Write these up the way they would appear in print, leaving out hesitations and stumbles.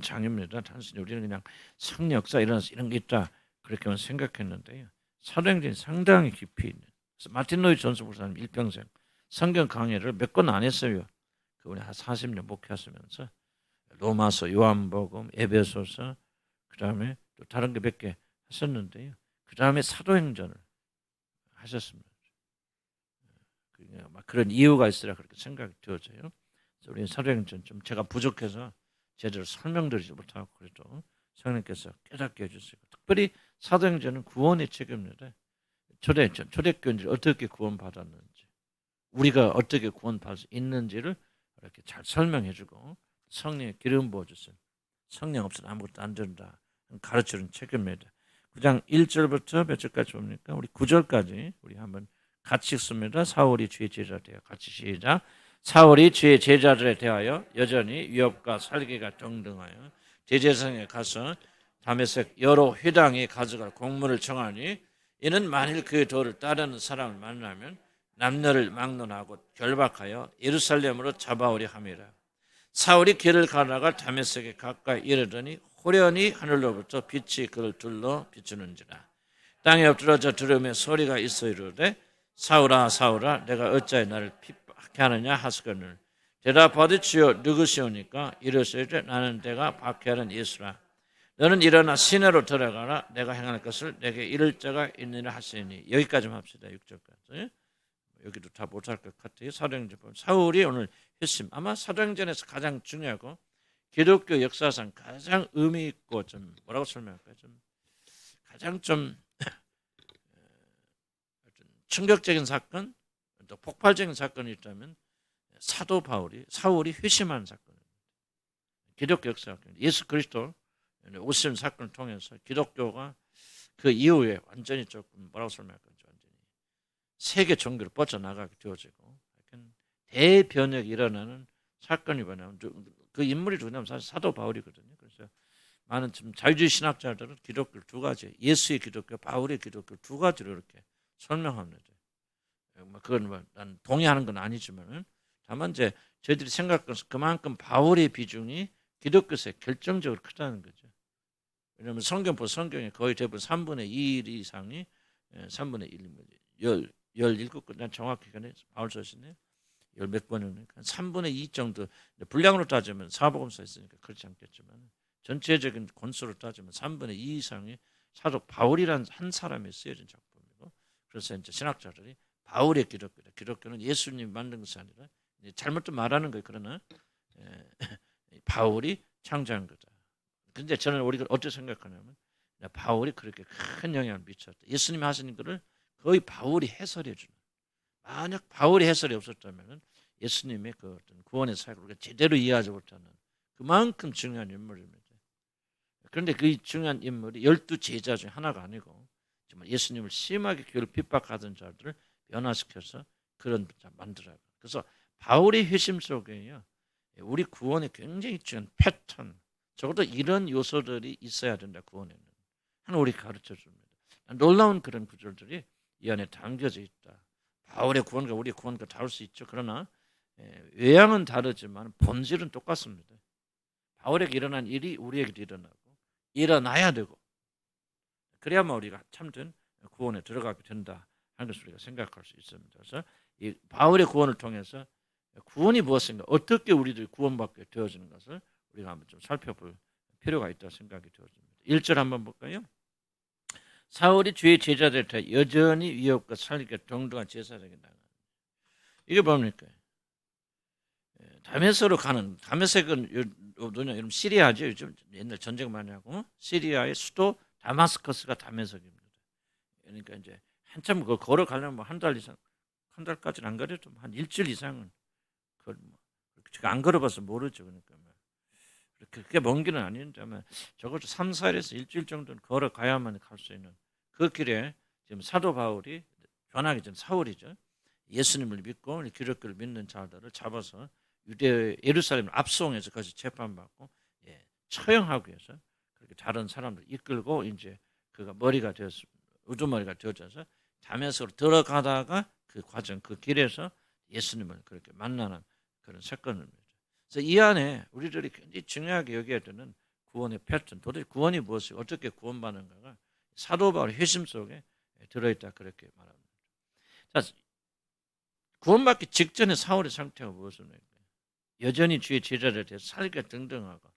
장입니다. 단순히 우리는 그냥 성령 역사 일어나서 이런 게 있다 그렇게만 생각했는데요. 사도행전이 상당히 깊이 있는. 그래서 마틴 로이드 존스 목사님 일평생 성경 강의를 몇 권 안 했어요. 그분이 한 40년 목회하시면서 로마서, 요한복음, 에베소서, 그다음에 또 다른 게 몇 개 하셨는데요. 그다음에 사도행전을 하셨습니다. 막 그런 이유가 있으라 그렇게 생각이 되어져요. 우리 사도행전 좀 제가 부족해서 제대로 설명드리지 못하고 그래도 성령께서 깨닫게 해주시고, 특별히 사도행전은 구원의 책입니다. 초대교인들이 어떻게 구원받았는지, 우리가 어떻게 구원받을 수 있는지를 이렇게 잘 설명해주고, 성령의 기름 부어주세요. 성령 없으면 아무것도 안 된다 가르치는 책입니다. 9장 1절부터 몇 절까지 봅니까? 우리 9절까지 우리 한번 같이 읽습니다. 사울이 주의 제자들에 대하여, 같이 시작. 사울이 주의 제자들에 대하여 여전히 위협과 살기가 등등하여 대제사장에 가서 다메섹 여러 회당에 가져갈 공문을 정하니, 이는 만일 그 도를 따르는 사람을 만나면 남녀를 막론하고 결박하여 예루살렘으로 잡아오려 함이라. 사울이 길을 가다가 다메섹에 가까이 이르더니 호련히 하늘로부터 빛이 그를 둘러 비추는지라. 땅에 엎드러져 들으며 소리가 있어 이르되, 사울아 사울아 내가 어찌하여 나를 핍박해 하느냐 하시거늘. 대답하되 주여 누구시오니까? 이르시되 나는 내가 박해하는 예수라. 너는 일어나 시내로 들어가라. 내가 행할 것을 내게 이를 자가 있느니라 하시니. 여기까지만 합시다. 6절까지. 여기도 다 못할 것 같아요. 사도행전 보면 사울이 오늘 회심, 아마 사도행전에서 가장 중요하고 기독교 역사상 가장 의미 있고 좀 뭐라고 설명할까요? 좀 가장 좀 충격적인 사건, 또 폭발적인 사건이 있다면 사울이 회심한 사건입니다. 기독교 역사, 예수 그리스도 오심 사건을 통해서 기독교가 그 이후에 완전히 조금 뭐라고 설명할까요? 완전히 세계 종교로 뻗쳐나가게 되어지고 대변혁이 일어나는 사건이 뭐냐면, 그 인물이 누구냐면 사실 사도 바울이거든요. 그래서 많은 좀 자유주의 신학자들은 기독교를 두 가지, 예수의 기독교, 바울의 기독교 두 가지로 이렇게 설명합니다. 그건 난 동의하는 건 아니지만은, 다만 이제 저희들이 생각하는 그만큼 바울의 비중이 기독교에서 결정적으로 크다는 거죠. 왜냐하면 성경에 거의 대부분 3분의 1 이상이 3분의 1, 17권, 난 정확히 바울 서신에 열 몇 권이니까 3분의 2 정도, 분량으로 따지면 사복음서 있으니까 그렇지 않겠지만 전체적인 권수로 따지면 3분의 2 이상이 사도 바울이라는 한 사람이 쓰여진 작품이고, 그래서 이제 신학자들이 바울의 기독교다. 기독교는 예수님이 만든 것이 아니라, 잘못 말하는 거예요. 그러나 바울이 창조한 거다. 근데 저는 우리가 어떻게 생각하냐면, 바울이 그렇게 큰 영향을 미쳤다. 예수님이 하시는 것을 거의 바울이 해설해 주는. 만약 바울의 해설이 없었다면 예수님의 그 어떤 구원의 사역을 우리가 제대로 이해하지 못하는 그만큼 중요한 인물입니다. 그런데 그 중요한 인물이 12제자 중 하나가 아니고 정말 예수님을 심하게 교회를 핍박하던 자들을 변화시켜서 그런 자 만들어요. 그래서 바울의 회심 속에요, 우리 구원에 굉장히 중요한 패턴, 적어도 이런 요소들이 있어야 된다. 구원에는 하나님 우리 가르쳐 줍니다. 놀라운 그런 구절들이 이 안에 담겨져 있다. 바울의 구원과 우리의 구원과 다를 수 있죠. 그러나 외양은 다르지만 본질은 똑같습니다. 바울에게 일어난 일이 우리에게도 일어나고 일어나야 되고, 그래야만 우리가 참된 구원에 들어가게 된다 하는 것을 우리가 생각할 수 있습니다. 그래서 이 바울의 구원을 통해서 구원이 무엇인가, 어떻게 우리들이 구원받게 되어지는 것을 우리가 한번 좀 살펴볼 필요가 있다고 생각이 되어집니다. 1절 한번 볼까요? 사울이 주의 제자들한테 여전히 위협과 살기가 동등한 제사장이 나가. 이게 뭡니까? 다메섹으로 가는, 다메섹은 여러분 시리아죠. 요즘 옛날 전쟁 많이 하고 시리아의 수도 다마스커스가 다메섹입니다. 그러니까 이제 한참 걸어가려면 뭐 한 달 이상, 한 달까지는 안 가려도 한 일주일 이상은 제가 안 걸어봐서 모르죠. 그러니까 그렇게 먼 길은 아닌데 적어도 3, 4일에서 일주일 정도는 걸어가야만 갈 수 있는 그 길에 지금 사도 바울이 변하기 전 사울이죠. 예수님을 믿고 기독교를 믿는 자들을 잡아서 유대 예루살렘을 압송해서 거기서 재판받고 처형하기 위해서 그렇게 다른 사람들 이끌고 이제 그가 머리가 되었, 우두머리가 되어져서 다메섹으로 들어가다가 그 과정, 그 길에서 예수님을 그렇게 만나는 그런 사건입니다. 그래서 이 안에 우리들이 굉장히 중요하게 여겨야 되는 구원의 패턴, 도대체 구원이 무엇이고 어떻게 구원받는가가 사도 바울의 회심 속에 들어있다 그렇게 말합니다. 자, 구원받기 직전의 사울의 상태가 무엇입니까? 여전히 주의 제자를 대해서 살기가 등등하고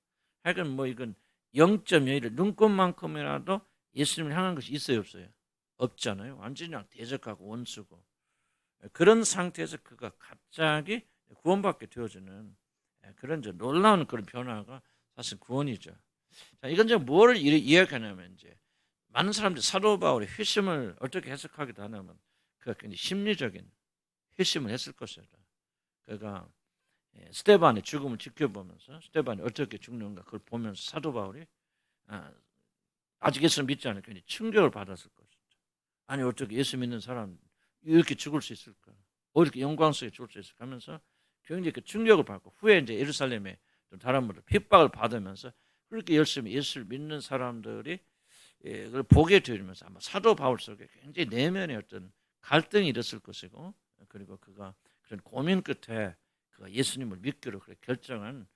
하여간 뭐 이건 0.01 눈곱만큼이라도 예수님을 향한 것이 있어요 없어요? 없잖아요. 완전히 그냥 대적하고 원수고 그런 상태에서 그가 갑자기 구원받게 되어지는 그런 놀라운 그런 변화가 사실 구원이죠. 자, 이건 이제 뭐를 이야기하냐면 이제 많은 사람들이 사도 바울의 회심을 어떻게 해석하기도 하냐면 그가 굉장히 심리적인 회심을 했을 것이다. 그가 스데반의 죽음을 지켜보면서 스데반이 어떻게 죽는가 그걸 보면서 사도 바울이 아직 예수를 믿지 않으니까 굉장히 충격을 받았을 것이다. 아니 어떻게 예수 믿는 사람 이렇게 죽을 수 있을까? 이렇게 영광스럽게 죽을 수 있을까 하면서 굉장히 그 충격을 받고 후에 이제 예루살렘에 다른 분들 핍박을 받으면서 그렇게 열심히 예수를 믿는 사람들이 그걸 보게 되면서 아마 사도 바울 속에 굉장히 내면의 어떤 갈등이 일었을 것이고 그리고 그가 그런 고민 끝에 그가 예수님을 믿기로 그렇게 결정한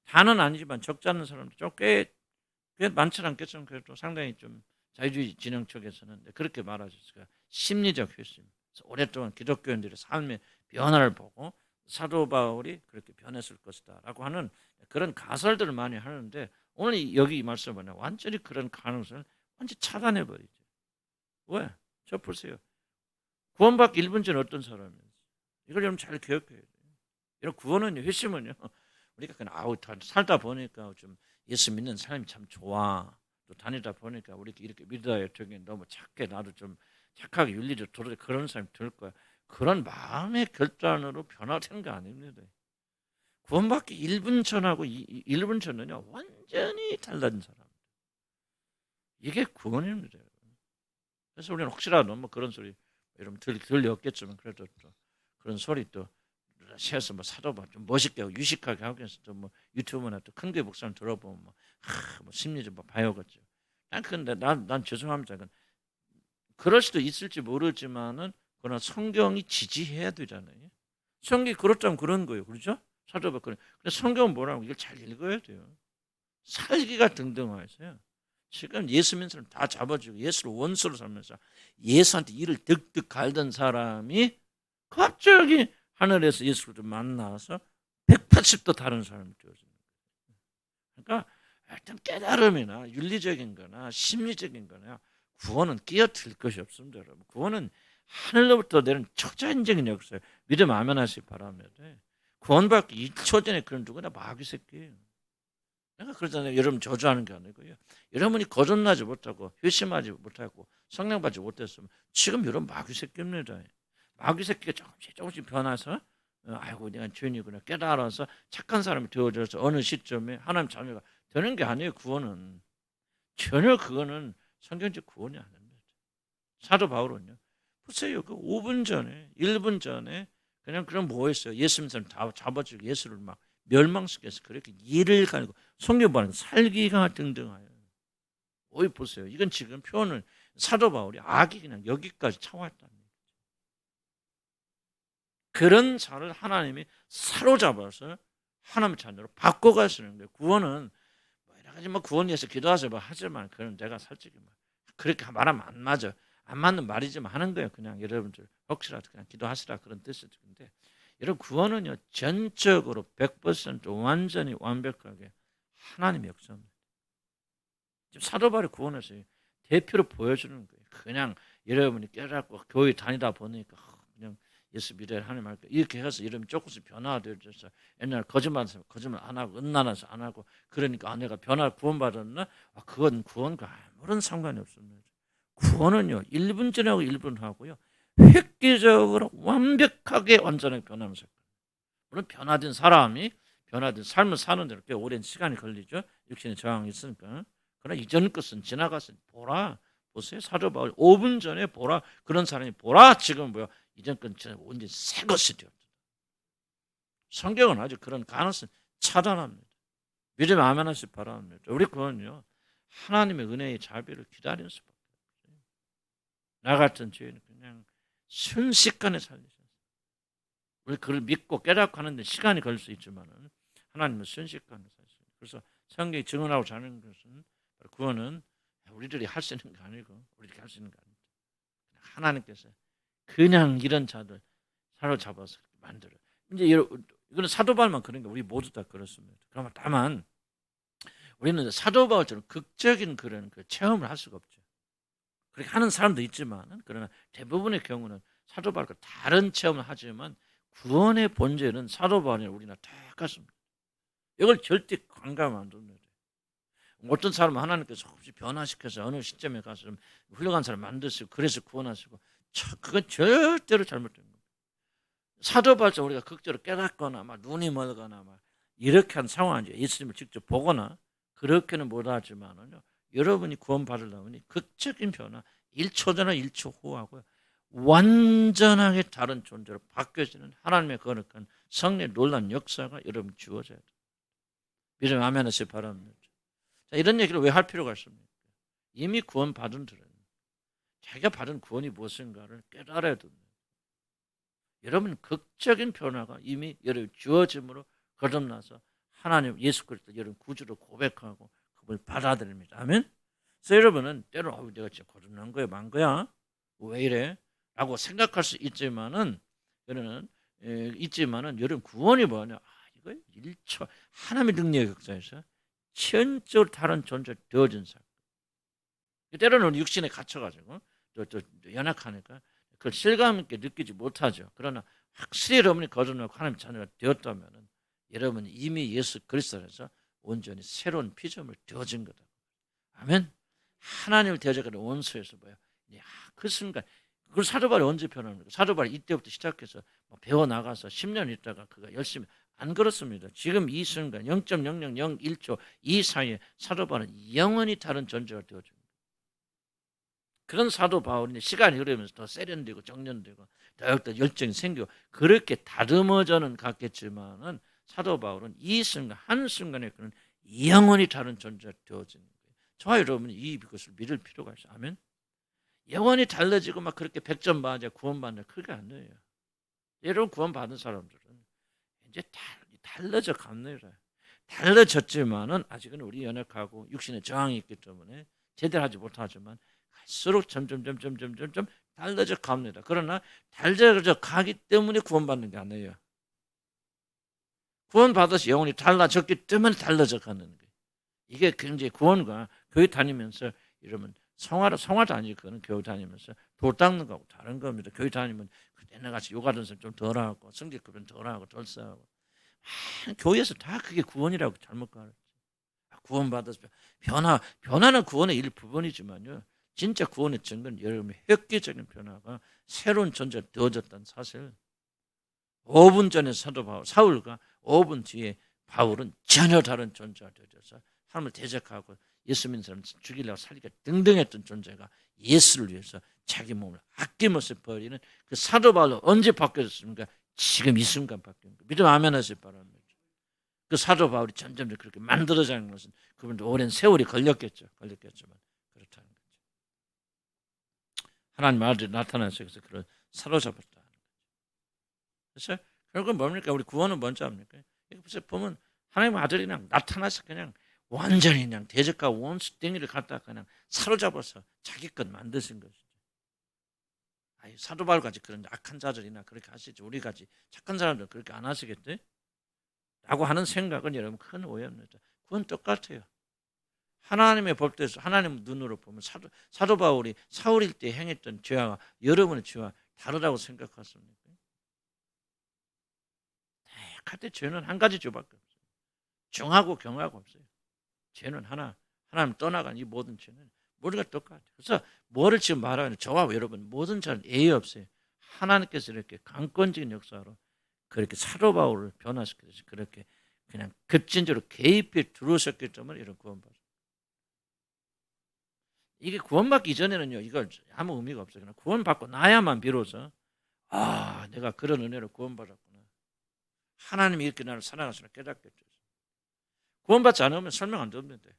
다는 아니지만 적지 않은 사람들 꽤 많지 않겠지만 그래도 상당히 좀 자유주의 진영 쪽에서는 그렇게 말하셨어요. 심리적 회심. 오랫동안 기독교인들의 삶의 변화를 보고 사도 바울이 그렇게 변했을 것이다라고 하는 그런 가설들을 많이 하는데 오늘 여기 이 말씀 보면 완전히 그런 가능성을 완전히 차단해 버리죠. 왜? 저 보세요. 구원받기 1분 전에 어떤 사람이었어요? 이걸 여러분 잘 기억해야 돼요. 이런 구원은요, 회심은요. 우리가 그냥 살다 보니까 좀 예수 믿는 삶이 참 좋아. 또 다니다 보니까 우리 이렇게 믿어야 되게 너무 착해. 나도 좀 착하게 윤리적 도덕 그런 사람이 될 거야. 그런 마음의 결단으로 변화되는 거 아닙니다. 구원받기 1분 전하고 1분 전은요 완전히 달라진 사람. 이게 구원입니다. 그래서 우리는 혹시라도 뭐 그런 소리 여러분 들렸겠지만 그래도 또 그런 소리 또 세서 뭐 사도 좀 멋있게 하고 유식하게 하고 해서 또 뭐 유튜브나 또 큰교회 목사님 들어보면 뭐 심리적 뭐 봐야겠죠. 난 근데 난 죄송합니다. 그럴 수도 있을지 모르지만은 그러나 성경이 지지해야 되잖아요. 성경이 그렇다면 그런 거예요. 그렇죠? 사도 바울. 근데 성경은 뭐라고 이걸 잘 읽어야 돼요. 살기가 등등하세요. 지금 예수 믿는 사람 다 잡아주고 예수를 원수로 살면서 예수한테 이를 득득 갈던 사람이 갑자기 하늘에서 예수를 만나서 180도 다른 사람이 되어지는 거예요. 그러니까 일단 깨달음이나 윤리적인 거나 심리적인 거나 구원은 끼어들 것이 없습니다. 여러분. 구원은 하늘로부터 내린 초자연적인 역사예요. 믿음 아멘 하시기 바랍니다. 구원받기 1초 전에 그런 누구나 마귀 새끼예요. 내가 그러잖아요. 여러분 저주하는 게 아니고요. 여러분이 거듭나지 못하고 회심하지 못하고 성령 받지 못했으면 지금 여러분 마귀 새끼입니다. 마귀 새끼가 조금씩 변해서 아이고 내가 죄인이구나 깨달아서 착한 사람이 되어져서 어느 시점에 하나님 자녀가 되는 게 아니에요. 구원은 전혀 그거는 성경적 구원이 아닙니다. 사도 바울은요. 보세요. 그 5분 전에 1분 전에 그냥 그런 뭐 했어요. 예수 믿는 사람 다 잡아주고 예수를 막 멸망시켜서 그렇게 이를 가지고 성경보다는 살기가 등등하여. 어이 보세요. 이건 지금 표현을 사도 바울이 악이 그냥 여기까지 차왔다는 거죠. 그런 자를 하나님이 사로잡아서 하나님의 자녀로 바꿔가시는 거예요. 구원은 뭐 여러 가지 뭐 구원에 대해서 기도하세요. 뭐 하지만 그건 내가 솔직히 뭐 그렇게 말하면 안 맞아. 안 맞는 말이지만 하는 거예요. 그냥 여러분들 혹시라도 그냥 기도하시라 그런 뜻인데 여러분 구원은요 전적으로 100% 완전히 완벽하게 하나님의 역사입니다. 지금 사도 바울이 구원에서 대표로 보여주는 거예요. 그냥 여러분이 깨닫고 교회 다니다 보니까 그냥 예수 믿어야 하나님 할까 이렇게 해서 여러분 조금씩 변화되어서 옛날 거짓말 안 하고 은난해서 안 하고 그러니까 아내가 변화 구원받았나? 그건 구원과 아무런 상관이 없습니다. 구원은요 1분 전하고 1분 하고요 획기적으로 완벽하게 완전하게 변하면서 물론 변화된 사람이 변화된 삶을 사는 데는 꽤 오랜 시간이 걸리죠. 육신의 저항이 있으니까. 그러나 이전 것은 지나갔으니 보라. 보세요. 사도 바울 5분 전에 보라. 그런 사람이 보라. 지금 뭐야. 이전 건 완전 새 것이 되었다. 성경은 아주 그런 가능성 차단합니다. 믿음 아멘 하시기 바랍니다. 우리 그건요. 하나님의 은혜의 자비를 기다리는 수밖에 없어요. 나 같은 죄인은 그냥 순식간에 살리셨어요. 우리 그걸 믿고 깨닫고 하는데 시간이 걸릴 수 있지만 하나님은 순식간에 살리셨어요. 그래서 성경이 증언하고 자는 것은 구원은 우리들이 할 수 있는 게 아니고 우리들이 할 수 있는 게 아닙니다. 하나님께서 그냥 이런 자들 사로잡아서 만들어. 이제 이거는 사도 바울만 그런 게 우리 모두 다 그렇습니다. 그러면 다만 우리는 사도 바울처럼 극적인 그런 그 체험을 할 수가 없죠. 그렇게 하는 사람도 있지만 그러나 대부분의 경우는 사도 바울과 다른 체험을 하지만 구원의 본질은 사도 바울이나 우리나 똑같습니다. 이걸 절대 관가하면 안 됩니다. 어떤 사람은 하나님께서 혹시 변화시켜서 어느 시점에 가서 좀 훌륭한 사람 만드시고 그래서 구원하시고 그건 절대로 잘못된 겁니다. 사도 바울처럼 우리가 극적으로 깨닫거나 막 눈이 멀거나 막 이렇게 한 상황이 예수님을 직접 보거나 그렇게는 못하지만은요. 여러분이 구원 받으려면 극적인 변화 1초 전에 1초 후하고요. 완전하게 다른 존재로 바뀌어지는 하나님의 거룩한 성령의 놀라운 역사가 여러분 주어져야 돼요. 믿음 아멘 하시기 바랍니다. 자, 이런 얘기를 왜 할 필요가 있습니까? 이미 구원 받은 들은 자기가 받은 구원이 무엇인가를 깨달아야 됩니다. 여러분 극적인 변화가 이미 여러분 주어짐으로 거듭나서 하나님 예수 그리스도 여러분 구주로 고백하고 그걸 받아들입니다. 아멘. 그래서 여러분은 때로 내가 진짜 거듭난 거야 만 거야 왜 이래? 라고 생각할 수 있지만은 여러분 구원이 뭐냐? 이거 1초 하나님의 능력의 역사에서 천적으로 다른 존재 되어진 사람. 때로는 육신에 갇혀가지고 또 연약하니까 그걸 실감 있게 느끼지 못하죠. 그러나 확실히 여러분이 거듭나고 하나님 자녀가 되었다면 여러분이 이미 예수 그리스도에서 온전히 새로운 피조물 되어진 거다. 아멘. 하나님을 대적하는 원수에서 뭐야? 그 순간 그걸 사도 바울이 언제 변합니까? 사도 바울이 이때부터 시작해서 배워 나가서 10년 있다가 그가 열심히 안 그렇습니다. 지금 이 순간 0.0001초 이 사이에 사도 바울은 영원히 다른 존재가 되어집니다. 그런 사도 바울이 시간이 흐르면서 더 세련되고 정련되고 더욱더 열정이 생기고 그렇게 다듬어져는 갔겠지만은 사도 바울은 이 순간 한순간에 그는 영원히 다른 존재가 되어지는 거예요. 저와 여러분이 이것을 믿을 필요가 있어요. 아멘. 영원히 달라지고 막 그렇게 100점 받아 구원받는 그게 아니에요. 여러분 구원받은 사람들은 이제 달라져 갑니다. 달라졌지만은 아직은 우리 연약하고 육신의 저항이 있기 때문에 제대로 하지 못하지만 갈수록 점점 달라져 갑니다. 그러나 달라져 가기 때문에 구원받는 게 아니에요. 구원받아서 영혼이 달라졌기 때문에 달라져 가는 거예요. 이게 굉장히 구원과 교회 다니면서 여러분 성화도 아니고 그는 교회 다니면서 돌 닦는 거하고 다른 겁니다. 교회 다니면 옛날같이 요가하던 사람 좀 덜하고 성질급은 덜하고 덜 싸고 교회에서 다 그게 구원이라고 잘못 가르쳐. 구원받아서 변화는 구원의 일부분이지만요. 진짜 구원의 증거는 여러분의 획기적인 변화가 새로운 존재가 되어졌다는 사실. 5분 전에 사도 바울 사울과 5분 뒤에 바울은 전혀 다른 존재가 되어져서 하나님을 대적하고 예수 믿는 사람 죽이려고 살리고 등등했던 존재가 예수를 위해서 자기 몸을 아낌없이 버리는 그 사도 바울은 언제 바뀌어졌습니까? 지금 이 순간 바뀐 거예요. 믿음 아멘 하실 바랍니다. 그 사도 바울이 점점 그렇게 만들어지는 것은 그분도 오랜 세월이 걸렸겠지만 그렇다는 거죠. 하나님 아들이 나타나서 그래서 그걸 사로잡았다. 그래서 결국은 뭡니까? 우리 구원은 뭔지 압니까? 여기 보면 하나님 아들이 그냥 나타나서 그냥 완전히 그냥 대적과 원수 땡이를 갖다가 그냥 사로잡아서 자기 것 만드신 것이죠. 사도 바울같이 그런 악한 자들이나 그렇게 하시지 우리같이 착한 사람들 그렇게 안 하시겠대? 라고 하는 생각은 여러분 큰 오해입니다. 그건 똑같아요. 하나님의 법대로 하나님 눈으로 보면 사도 바울이 사울일 때 행했던 죄와 여러분의 죄와 다르다고 생각하십니까? 그때 죄는 한 가지 죄밖에 없어요. 정하고 경하고 없어요. 죄는 하나. 하나님 떠나간 이 모든 죄는 모두가 똑같아요. 그래서 뭐를 지금 말하는 저와 여러분 모든 죄는 예의 없어요. 하나님께서 이렇게 강권적인 역사로 그렇게 사도 바울을 변화시켜서 그렇게 그냥 급진적으로 개입해 들어오셨기 때문에 이런 구원받았어요. 이게 구원받기 이전에는요 이걸 아무 의미가 없어요. 그냥 구원받고 나야만 비로소 내가 그런 은혜로 구원받았구나. 하나님이 이렇게 나를 사랑하시나 깨닫겠죠. 구원받지 않으면 설명 안 됩니다.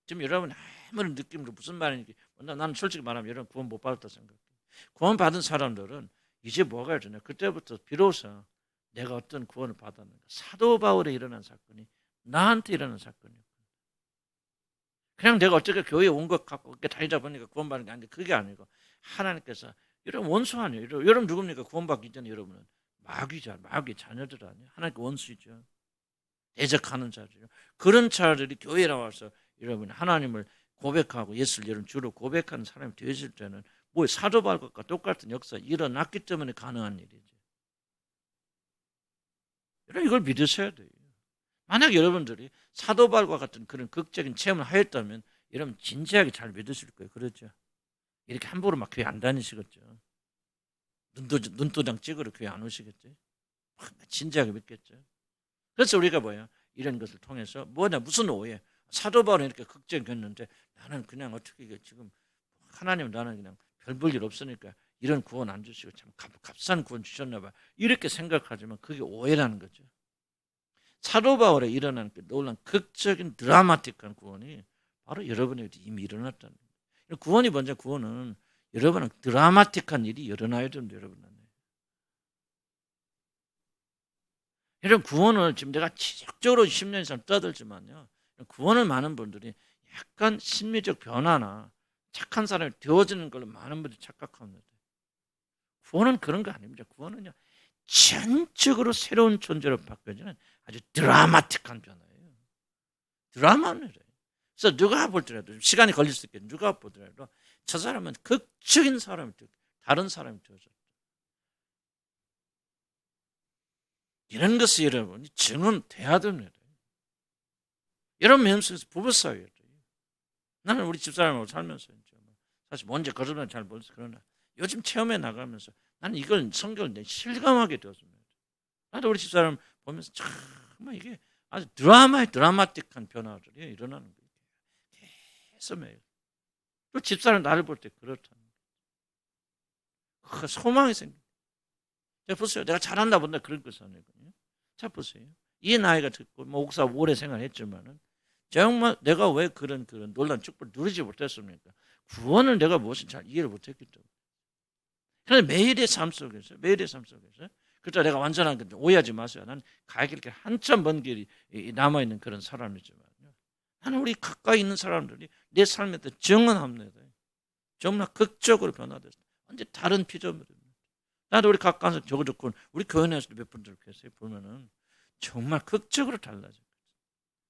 지금 여러분 아무런 느낌으로 무슨 말인지 나는 솔직히 말하면 여러분 구원 못 받았다 생각해요. 구원받은 사람들은 이제 뭐가 되냐. 그때부터 비로소 내가 어떤 구원을 받았는가. 사도 바울에 일어난 사건이 나한테 일어난 사건이에요. 그냥 내가 어떻게 교회에 온 것 같고 이렇게 다니다 보니까 구원받는 게 아닌데 그게 아니고 하나님께서 여러분 원수 아니에요. 여러분 누굽니까? 구원받기 전에 여러분은 마귀 자녀들 아니에요. 하나님께 원수이죠. 대적하는 자들이요. 그런 자들이 교회에 나와서 여러분 하나님을 고백하고 예수를 여러분 주로 고백하는 사람이 되실 때는 뭐 사도 바울과 똑같은 역사 일어났기 때문에 가능한 일이죠. 여러분 이걸 믿으셔야 돼요. 만약 여러분들이 사도 바울과 같은 그런 극적인 체험을 하였다면 여러분 진지하게 잘 믿으실 거예요. 그렇죠? 이렇게 함부로 막 교회 안 다니시겠죠. 눈도장 찍으러 교회 안 오시겠죠. 진지하게 믿겠죠. 그래서 우리가 뭐야? 이런 것을 통해서 무슨 오해? 사도 바울은 이렇게 극적이었는데 나는 그냥 어떻게 지금 하나님 나는 그냥 별 볼 일 없으니까 이런 구원 안 주시고 참 값싼 구원 주셨나 봐. 이렇게 생각하지만 그게 오해라는 거죠. 사도 바울에 일어난 그 놀란 극적인 드라마틱한 구원이 바로 여러분에게 이미 일어났다는 거예요. 구원이 먼저 구원은 여러분은 드라마틱한 일이 일어나야 됩니다. 여러분 안에. 여러분 구원을 지금 내가 지속적으로 10년 이상 떠들지만요. 구원을 많은 분들이 약간 심리적 변화나 착한 사람이 되어지는 걸로 많은 분들이 착각합니다. 구원은 그런 거 아닙니다. 구원은요. 전적으로 새로운 존재로 바뀌어지는 아주 드라마틱한 변화예요. 드라마는 그래서 누가 보더라도 시간이 걸릴 수 있겠죠. 누가 보더라도 저 사람은 극적인 사람이 되고 다른 사람이 되어졌다. 이런 것이 여러분이 증언돼야 됩니다. 여러분 마음속에서 부부싸워야 돼요. 나는 우리 집사람하고 살면서 사실 먼저 거듭난 잘 모르겠어. 그러나 요즘 체험에 나가면서 나는 이걸 성경을 실감하게 되었습니다. 나도 우리 집사람 보면서 정말 이게 아주 드라마틱한 변화들이 일어나는 거예요. 계속 매일. 또 집사람 나를 볼 때 그렇다는 거예요. 소망이 생겨요. 자 보세요. 내가 잘한다 본다 그런 것이 아니거든요. 자 보세요. 이 나이가 듣고 목사 오래 생활했지만은 정말 내가 왜 그런 놀란 축복을 누리지 못했습니까? 구원을 내가 무엇을 잘 이해를 못했기 때문에. 그런데 매일의 삶 속에서 그렇다 내가 완전한 건 오해하지 마세요. 난 가기 이렇게 한참 먼 길이 남아있는 그런 사람이지만요. 나는 우리 가까이 있는 사람들이 내 삶에 대해 증언합니다. 정말 극적으로 변화됐어요. 완전 다른 피조물입니다. 나도 우리 가까이서 적어도 우리 교회 내에서도 몇 분들 계세요. 보면은 정말 극적으로 달라져요.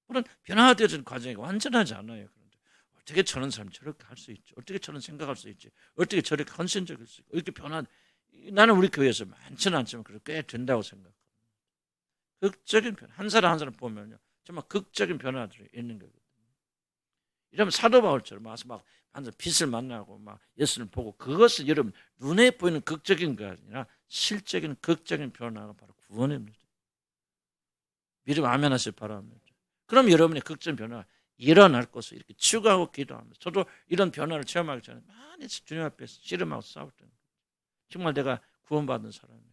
물론 변화되어지는 과정이 완전하지 않아요. 그런데 어떻게 저런 사람이 저렇게 할 수 있지? 어떻게 저런 생각할 수 있지? 어떻게 저렇게 헌신적일 수 있고 이렇게 나는 우리 교회에서 많지는 않지만 꽤 된다고 생각합니다. 극적인 변화. 한 사람 한 사람 보면요. 정말 극적인 변화들이 있는 거거든요. 이러면 사도 바울처럼 막 항상 빛을 만나고 막 예수를 보고 그것을 여러분 눈에 보이는 극적인 게 아니라 실적인 극적인 변화가 바로 구원입니다. 믿음 아멘 하시기 바랍니다. 그럼 여러분의 극적인 변화가 일어날 것을 이렇게 추구하고 기도하면서 저도 이런 변화를 체험하기 전에 많이 주님 앞에서 씨름하고 싸웠던 거예요. 정말 내가 구원받은 사람입니다.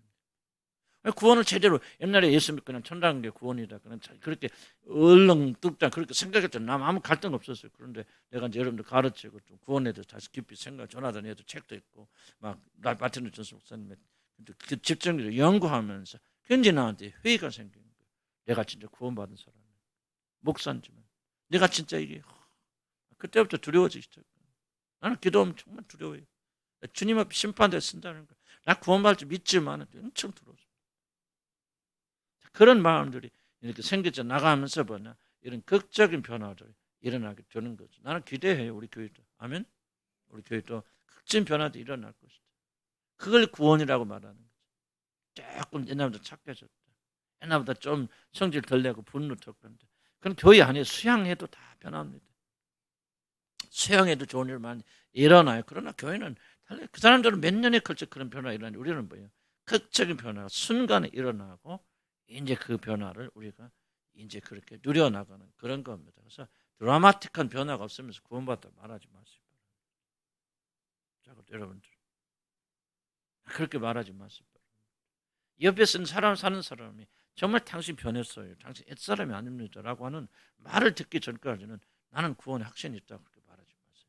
구원을 제대로 옛날에 예수 믿고 그냥 천당한 게 구원이다. 그냥 그렇게 얼렁뚱땅 그렇게 생각했던 남 아무 갈등 없었어요. 그런데 내가 이제 여러분들 가르치고 좀 구원에 대해서 다시 깊이 생각, 조나단 애도 책도 있고 막 마틴 존스 목사님의 그 집중력을 연구하면서 굉장히 나한테 회의가 생기는 거예요. 내가 진짜 구원받은 사람이야. 목사인지만 내가 진짜 이게 그때부터 두려워지기 시작해요. 나는 기도하면 정말 두려워요. 주님 앞에 심판대 쓴다는 거예요. 나 구원받을 줄 믿지만 엄청 두려워요. 그런 마음들이 이렇게 생겨져 나가면서 보나 이런 극적인 변화들이 일어나게 되는 거죠. 나는 기대해요. 우리 교회도. 아멘. 우리 교회도 극적인 변화도 일어날 것이다. 그걸 구원이라고 말하는 거죠. 조금 옛날보다 착해졌다. 옛날보다 좀 성질 덜 내고 분노 덜 건데 그럼 교회 안에 수양해도 다 변합니다. 수양해도 좋은 일 많이 일어나요. 그러나 교회는 달라요. 그 사람들은 몇 년에 걸쳐 그런 변화가 일어나는데 우리는 뭐예요? 극적인 변화가 순간에 일어나고 이제 그 변화를 우리가 이제 그렇게 누려나가는 그런 겁니다. 그래서 드라마틱한 변화가 없으면서 구원받다 말하지 마세요. 자, 여러분들 그렇게 말하지 마세요. 옆에 사는 사람이 정말 당신 변했어요. 당신 옛사람이 아닙니다. 라고 하는 말을 듣기 전까지는 나는 구원에 확신이 있다고 그렇게 말하지 마세요.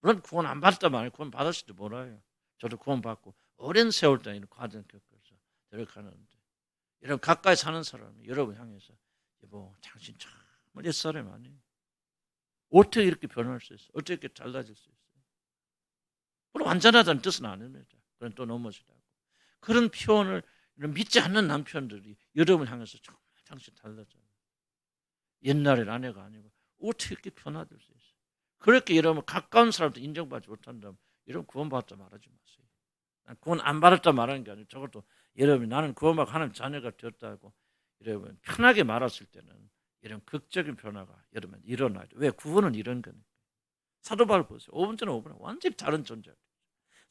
물론 구원 안 받았다 말이에요. 구원 받았을지도 몰라요. 저도 구원 받고 오랜 세월 동안 이런 과정 겪어서 노력하는데 여러분 가까이 사는 사람이 여러분 향해서 여보 당신 정말 옛사람이 아니에요. 어떻게 이렇게 변할 수 있어? 어떻게 이렇게 달라질 수 있어? 물론 완전하다는 뜻은 아닙니다. 그건 또 넘어지라고. 그런 표현을 믿지 않는 남편들이 여러분을 향해서 정말 당신 달라져요. 옛날의 아내가 아니고 어떻게 이렇게 변화될 수 있어요? 그렇게 여러분 가까운 사람도 인정받지 못한다면 여러분 구원받았다 말하지 마세요. 구원 안 받았다 말하는 게 아니고 적어도 여러분이 나는 구원받고 하나님 자녀가 되었다고 여러분 편하게 말했을 때는 이런 극적인 변화가 여러분 일어나요. 왜? 구원은 이런 거니까. 사도 바울 보세요. 5분 전에 5분에 완전히 다른 존재예요.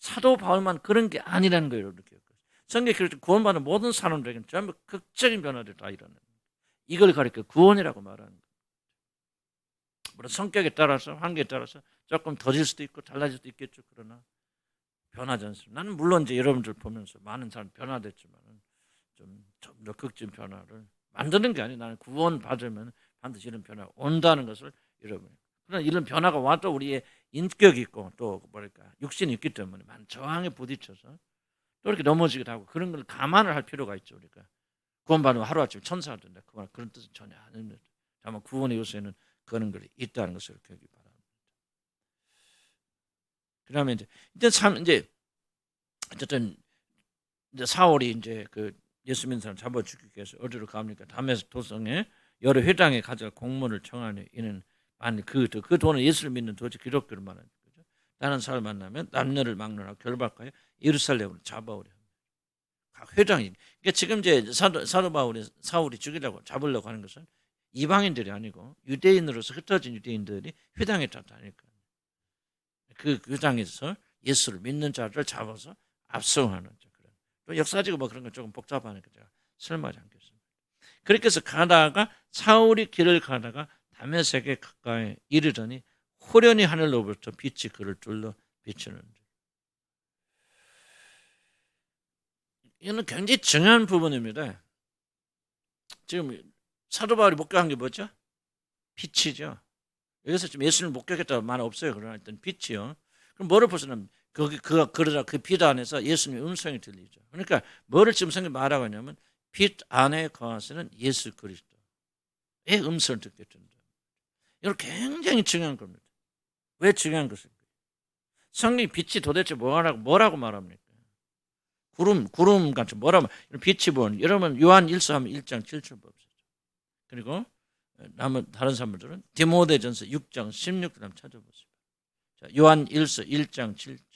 사도 바울만 그런 게 아니라는 거예요. 이렇게. 성경에 그렇게 구원받는 모든 사람들에게는 전부 극적인 변화를 다 일어나요. 이걸 가리켜 구원이라고 말하는 거예요. 물론 성격에 따라서 환경에 따라서 조금 더질 수도 있고 달라질 수도 있겠죠. 그러나 변하지 않습니다. 나는 물론 이제 여러분들 보면서 많은 사람 변화됐지만 좀 더 극적인 변화를 만드는 게 아니에요. 나는 구원 받으면 반드시 이런 변화가 온다는 것을 여러분. 그러나 이런 변화가 와도 우리의 인격이 있고 또 뭐랄까 육신이 있기 때문에 많은 저항에 부딪혀서 또 이렇게 넘어지기도 하고 그런 걸 감안을 할 필요가 있죠. 우리가 구원받으면 하루아침에 천사가 된다. 그런 뜻은 전혀 아닙니다. 다만 구원의 요소에는 그런 것이 있다는 것을 기억이 바랍니다. 그다음에 이제 어쨌든 이제 사울이 이제 그 예수 믿는 사람 잡아 죽이기 위해서 어디로 갑니까? 다메섹 도성에 여러 회당에 가져갈 공문을 청하니 이는 아니 그 돈은 예수를 믿는 도시 기독교를 말하는 거죠. 다른 사람을 만나면 남녀를 막론하고 결박하여 예루살렘으로 잡아오려 합니다. 각 회당이. 그러니까 지금 이제 사도 바울이 사울이 잡으려고 하는 것은 이방인들이 아니고 유대인으로서 흩어진 유대인들이 회당에 다 다니까 그 회당에서 예수를 믿는 자를 잡아서 압송하는 그런. 또 역사적으로 뭐 그런 건 조금 복잡하니까 제가 설명하지 않겠습니다. 그렇게 해서 가다가 사울이 길을 가다가 다메섹에 가까이 이르더니 호련히 하늘로부터 빛이 그를 둘러 비추는. 이거는 굉장히 중요한 부분입니다. 지금 사도 바울이 목격한 게 뭐죠? 빛이죠. 여기서 지금 예수님을 목격했다는 말 없어요. 그러나 일단 빛이요. 그럼 뭐를 보시면 그러다 그 빛 안에서 예수님의 음성이 들리죠. 그러니까 뭐를 지금 성경이 말하고 있냐면 빛 안에 거하시는 예수 그리스도의 음성을 듣게 된다. 이건 굉장히 중요한 겁니다. 왜 중요한 것입니까? 성경이 빛이 도대체 뭐라고 말합니까? 구름 같이 뭐라고 빛이 본 여러분 요한 1서 하면 1장 7절 법이죠. 그리고 남은 다른 사람들은 디모데전서 6장 16절 한번 찾아보세요. 자, 요한 1서 1장 7절.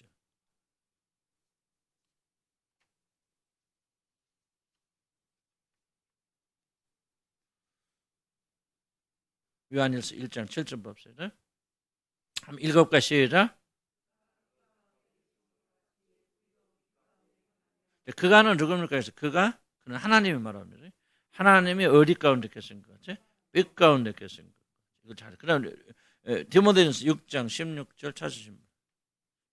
요한 1서 1장 7절 봅시다. 한번 읽어볼까 시작. 그가는 누굽니까? 해서 그는 하나님이 말합니다. 하나님이 어디 가운데 계신 거지? 빛 가운데 계신 거. 이거 잘. 그다음 디모데전서 6장 16절 찾으시면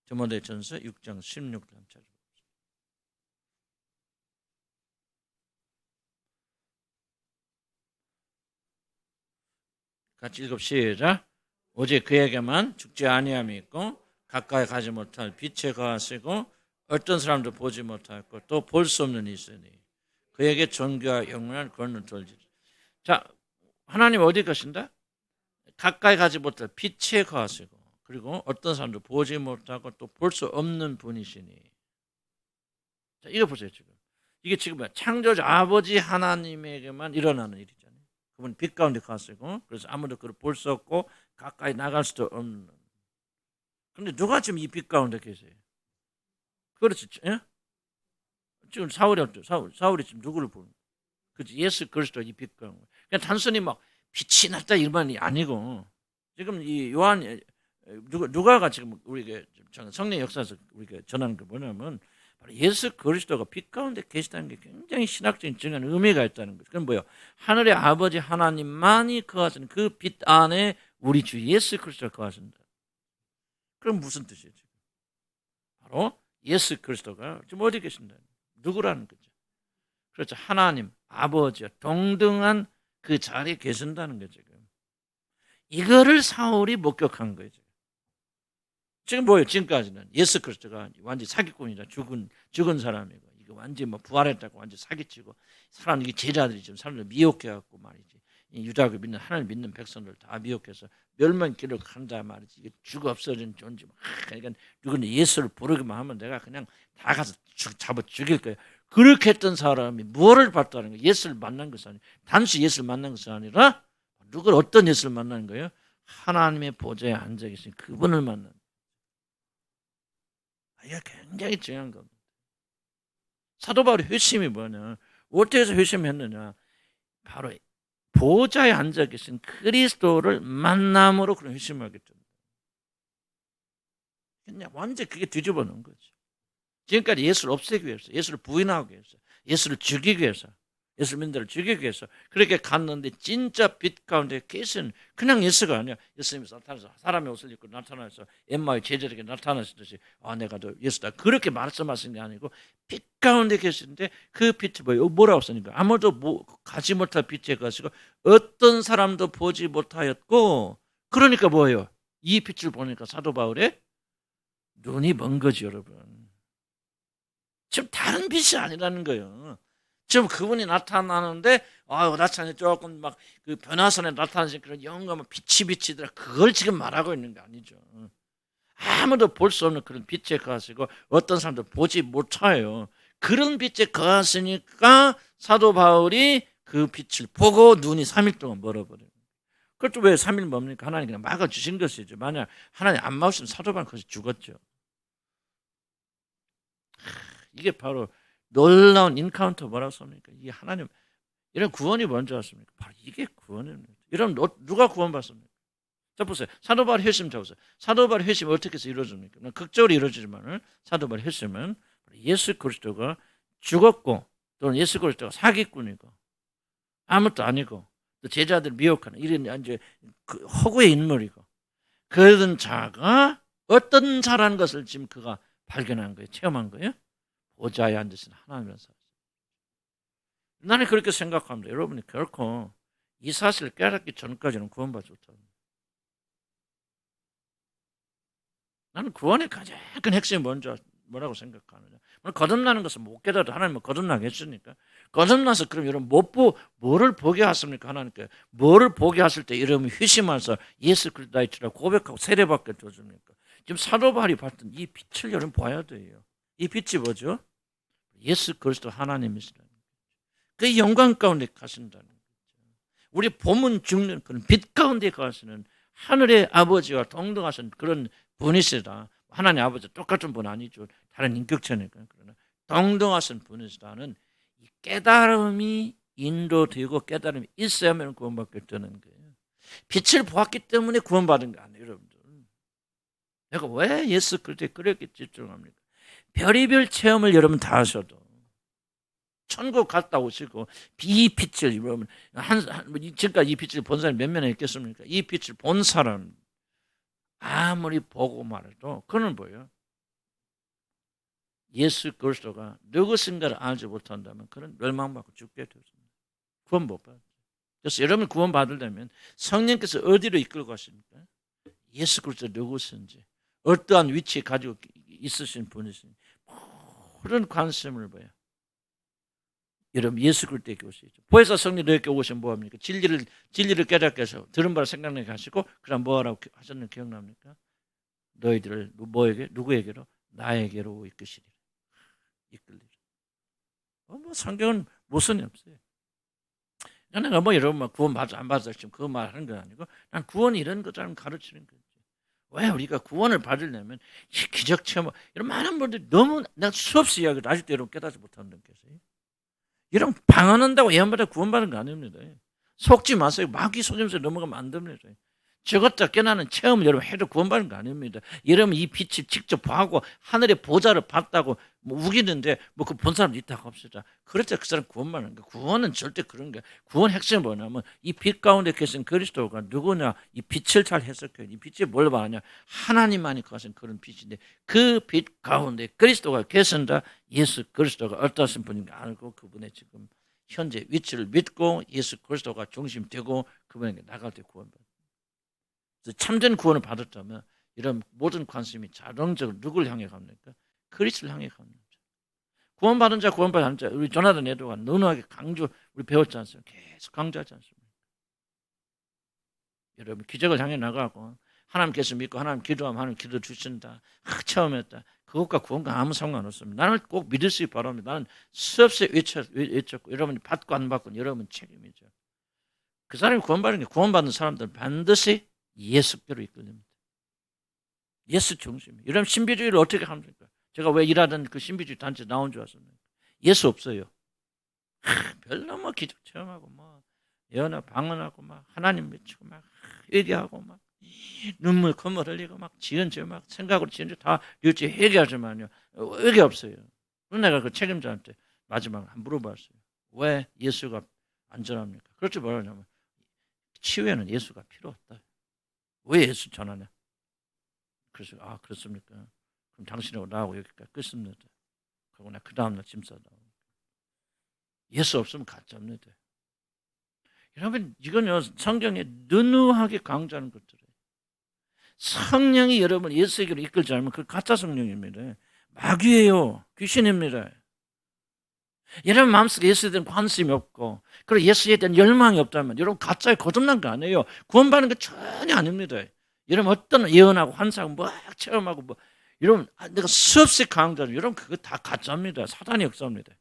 디모데전서 6장 16절 찾으세요. 같이 읽읍시다. 오직 그에게만 죽지 아니함이 있고 가까이 가지 못할 빛에 거하시고 어떤 사람도 보지 못하고 또 볼 수 없는 있으니 그에게 존귀와 영원한 권능을 돌리리. 자, 하나님 어디 계신다? 가까이 가지 못할 빛에 거하시고 그리고 어떤 사람도 보지 못하고 또 볼 수 없는 분이시니. 자, 이거 보세요 지금. 이게 지금 뭐야? 창조주 아버지 하나님에게만 일어나는 일이잖아요. 그분 빛 가운데 가시고 그래서 아무도 그를 볼 수 없고 가까이 나갈 수도 없는. 그런데 누가 지금 이 빛 가운데 계세요? 그렇지. 예? 지금 사울이 없죠. 사울이 지금 누구를 보는? 그렇지. 예수 그리스도 이 빛 가운데. 그냥 단순히 막 빛이 났다 이만이 아니고 지금 이 요한 누가가 지금 우리에게 성령 역사에서 우리가 전하는 게 뭐냐면 바로 예수 그리스도가 빛 가운데 계시다는 게 굉장히 신학적인 중요한 의미가 있다는 거죠. 그건 뭐예요? 하늘의 아버지 하나님만이 거하시는 그 빛 안에 우리 주 예수 그리스도가 거하신다. 그럼 무슨 뜻이에요? 바로 예수 그리스도가 지금 어디 계신다? 누구라는 거죠? 그렇죠. 하나님 아버지와 동등한 그 자리에 계신다는 거죠. 이거를 사울이 목격한 거예요. 지금 뭐예요? 지금까지는 예수 그리스도가 완전 사기꾼이다. 죽은 사람이고 이거 완전 뭐 부활했다고 완전 사기치고 사람 이게 제자들이 지금 사람들 미혹해 갖고 말이지. 유다교 믿는 하나님 믿는 백성들 다 미혹해서 멸망 기록한다 말이지. 죽어 없어진 존재. 그러니까 누구는 예수를 부르기만 하면 내가 그냥 다 가서 잡아 죽일 거야. 그렇게 했던 사람이 뭐를 봤다는 거야? 예수를 만난 것이 아니라 단순히 예수를 만난 것이 아니라 누굴 어떤 예수를 만나는 거예요? 하나님의 보좌에 앉아 계신 그분을 만나는. 이게 굉장히 중요한 겁니다. 사도 바울의 회심이 뭐냐? 어떻게 해서 회심했느냐? 바로 보좌에 앉아 계신 그리스도를 만남으로 그런 회심을 하기 때문에. 그냥 완전 그게 뒤집어 놓은 거죠. 지금까지 예수를 없애기 위해서, 예수를 부인하기 위해서, 예수를 죽이기 위해서, 예수 민들을 죽이기 위해서 그렇게 갔는데 진짜 빛 가운데 계신 그냥 예수가 아니야. 예수님이 나타나서 사람의 옷을 입고 나타나서 엠마의 제자에게 나타나시듯이 내가 너 예수다 그렇게 말씀하신 게 아니고 빛 가운데 계신데 그 빛이 뭐라고 쓰니까 아무도 가지 못할 빛에 가시고 어떤 사람도 보지 못하였고 그러니까 뭐예요? 이 빛을 보니까 사도 바울의 눈이 먼 거지 여러분. 지금 다른 빛이 아니라는 거예요. 지금 그분이 나타나는데 나타나니 조금 막 그 변화선에 나타나신 그런 영감은 빛이 비치더라. 그걸 지금 말하고 있는 게 아니죠. 아무도 볼 수 없는 그런 빛에 가시고 어떤 사람도 보지 못해요. 그런 빛에 가시니까 사도 바울이 그 빛을 보고 눈이 3일 동안 멀어버려요. 그것도 왜 3일 뭡니까? 하나님 그냥 막아주신 것이죠. 만약 하나님 안 막으시면 사도 바울은 거기서 죽었죠. 이게 바로 놀라운 인카운터 뭐라고 씁니까? 이게 하나님 이런 구원이 뭔지 아십니까? 바로 이게 구원입니다. 이런 누가 구원받습니까? 자 보세요. 사도 바울 회심 잡으세요. 사도 바울 회심이 어떻게 해서 이루어집니까? 극적으로 이루어지지만 사도 바울 회심은 예수 그리스도가 죽었고 또는 예수 그리스도가 사기꾼이고 아무것도 아니고 또 제자들 미혹하는 이런 이제 그 허구의 인물이고 그런 자가 어떤 자라는 것을 지금 그가 발견한 거예요. 체험한 거예요. 보좌에 앉으신 하나님이라는 사실. 나는 그렇게 생각합니다. 여러분이 결코 이 사실을 깨닫기 전까지는 구원받지 못합니다. 나는 구원의 가장 큰 핵심이 뭐라고 생각하느냐. 거듭나는 것은 못 깨달아도 하나님은 거듭나게 했으니까. 거듭나서 그럼 여러분 뭐를 보게 하십니까? 하나님께. 뭐를 보게 하실 때 여러분이 회심해서 예수 그리스도 나의 주라 고백하고 세례받게 도와줍니까? 지금 사도 바울이 봤던 이 빛을 여러분 봐야 돼요. 이 빛이 뭐죠? 예수 그리스도 하나님이시라는 거죠. 그 영광 가운데 가신다는 거죠. 우리 몸은 죽는 그런 빛 가운데 가시는 하늘의 아버지와 동등하신 그런 분이시다. 하나님 아버지 똑같은 분 아니죠. 다른 인격체니까. 그러나 동등하신 분이시다는 이 깨달음이 인도되고 깨달음이 있어야만 구원받게 되는 거예요. 빛을 보았기 때문에 구원받은 게 아니에요, 여러분들. 내가 왜 예수 그리스도에 그렇게 집중합니까? 별의별 체험을 여러분 다 하셔도 천국 갔다 오시고 이 빛을 여러분 지금까지 이 빛을 본 사람이 몇 명이나 있겠습니까? 이 빛을 본 사람 아무리 보고 말해도 그는 뭐예요? 예수 그리스도가 누구신가를 알지 못한다면 그는 멸망받고 죽게 되었습니다. 구원 못 받아요. 그래서 여러분 구원 받으려면 성령께서 어디로 이끌고 가십니까? 예수 그리스도 누구신지 어떠한 위치에 가지고 있으신 분이신지 모든 관심을 봐요. 여러분 예수 그리스도에게 오시죠. 보혜사 성령 너에게 오시면 뭐합니까? 진리를 깨닫게 해서 들은 바를 생각나게 하시고 그럼 뭐하라고 하셨는 기억납니까? 너희들을 누구에게로? 나에게로 이끄시리라. 이끌리라. 뭐 성경은 모순이 없어요. 내가 뭐 여러분 구원 받아 안 받아 지금 그 말하는 건 아니고 난 구원이 이런 것처럼 가르치는 거지. 왜 우리가 구원을 받으려면 기적 체험 이런 많은 분들이 너무 내가 수없이 이야기를 아직도 여러분 깨닫지 못하는 분 계세요. 이런 방언한다고 예언받아 구원받은 거 아닙니다. 속지 마세요. 마귀 속임수에 넘어가면 안 됩니다. 저것도 깨나는 체험을 여러분 해도 구원받는 거 아닙니다. 여러분 이 빛을 직접 보고 하늘의 보좌를 봤다고 뭐 우기는데 뭐 그 본 사람 있다고 합시다. 그렇다 그 사람 구원받는 거. 구원은 절대 그런 게 구원 핵심이 뭐냐면 이 빛 가운데 계신 그리스도가 누구냐 이 빛을 잘 해석해요. 이 빛이 뭘 봐냐 하나님만이 가진 그런 빛인데 그 빛 가운데 그리스도가 계신다. 예수 그리스도가 어떠신 분인가 알고 그분의 지금 현재 위치를 믿고 예수 그리스도가 중심되고 그분에게 나갈 때 구원받는 참된 구원을 받았다면 이런 모든 관심이 자동적으로 누굴 향해 갑니까? 그리스도를 향해 갑니다. 구원받은 자, 구원받은 자, 우리 조나단 에드가 너무하게 우리 배웠지 않습니까? 계속 강조하지 않습니까? 여러분 기적을 향해 나가고 하나님께서 믿고 하나님 기도하면 하나님 기도 주신다. 체험했다. 그것과 구원과 아무 상관없습니다. 나는 꼭 믿으시기 바랍니다. 나는 수없이 외쳤고 여러분이 받고 안 받고 여러분 책임이죠. 그 사람이 구원받는 사람들은 반드시 예수께로 이끌립니다. 예수 중심이에요. 여러분 신비주의를 어떻게 합니까? 제가 왜 일하던 그 신비주의 단체 나온 줄 아십니까? 예수 없어요. 별로 뭐 기적 체험하고 뭐 예언하고 방언하고 막 하나님 미치고 막 회개하고 막 눈물 콧물 흘리고 막 지은죄 막 생각으로 지은죄 다 일찍 회개하지만요 회개 없어요. 그래서 내가 그 책임자한테 마지막에 물어봤어요. 왜 예수가 안전합니까? 그렇지 뭐냐면 치유에는 예수가 필요 없다. 왜 예수 전하냐? 그래서 아 그렇습니까? 그럼 당신하고 나하고 여기까지 끝습니다. 그리고 나 그 다음날 짐 싸다. 예수 없으면 가짜입니다. 여러분 이건요 성경에 누누하게 강조하는 것들이에요. 성령이 여러분 예수에게로 이끌지 않으면 그 가짜 성령입니다. 마귀예요. 귀신입니다. 여러분 마음속에 예수에 대한 관심이 없고 그리고 예수에 대한 열망이 없다면 여러분 가짜에 거듭난 거 아니에요. 구원받는 거 전혀 아닙니다. 여러분 어떤 예언하고 환상하고 막 체험하고 뭐 여러분 내가 수없이 강조하는 여러분 그거 다 가짜입니다. 사단의 역사입니다.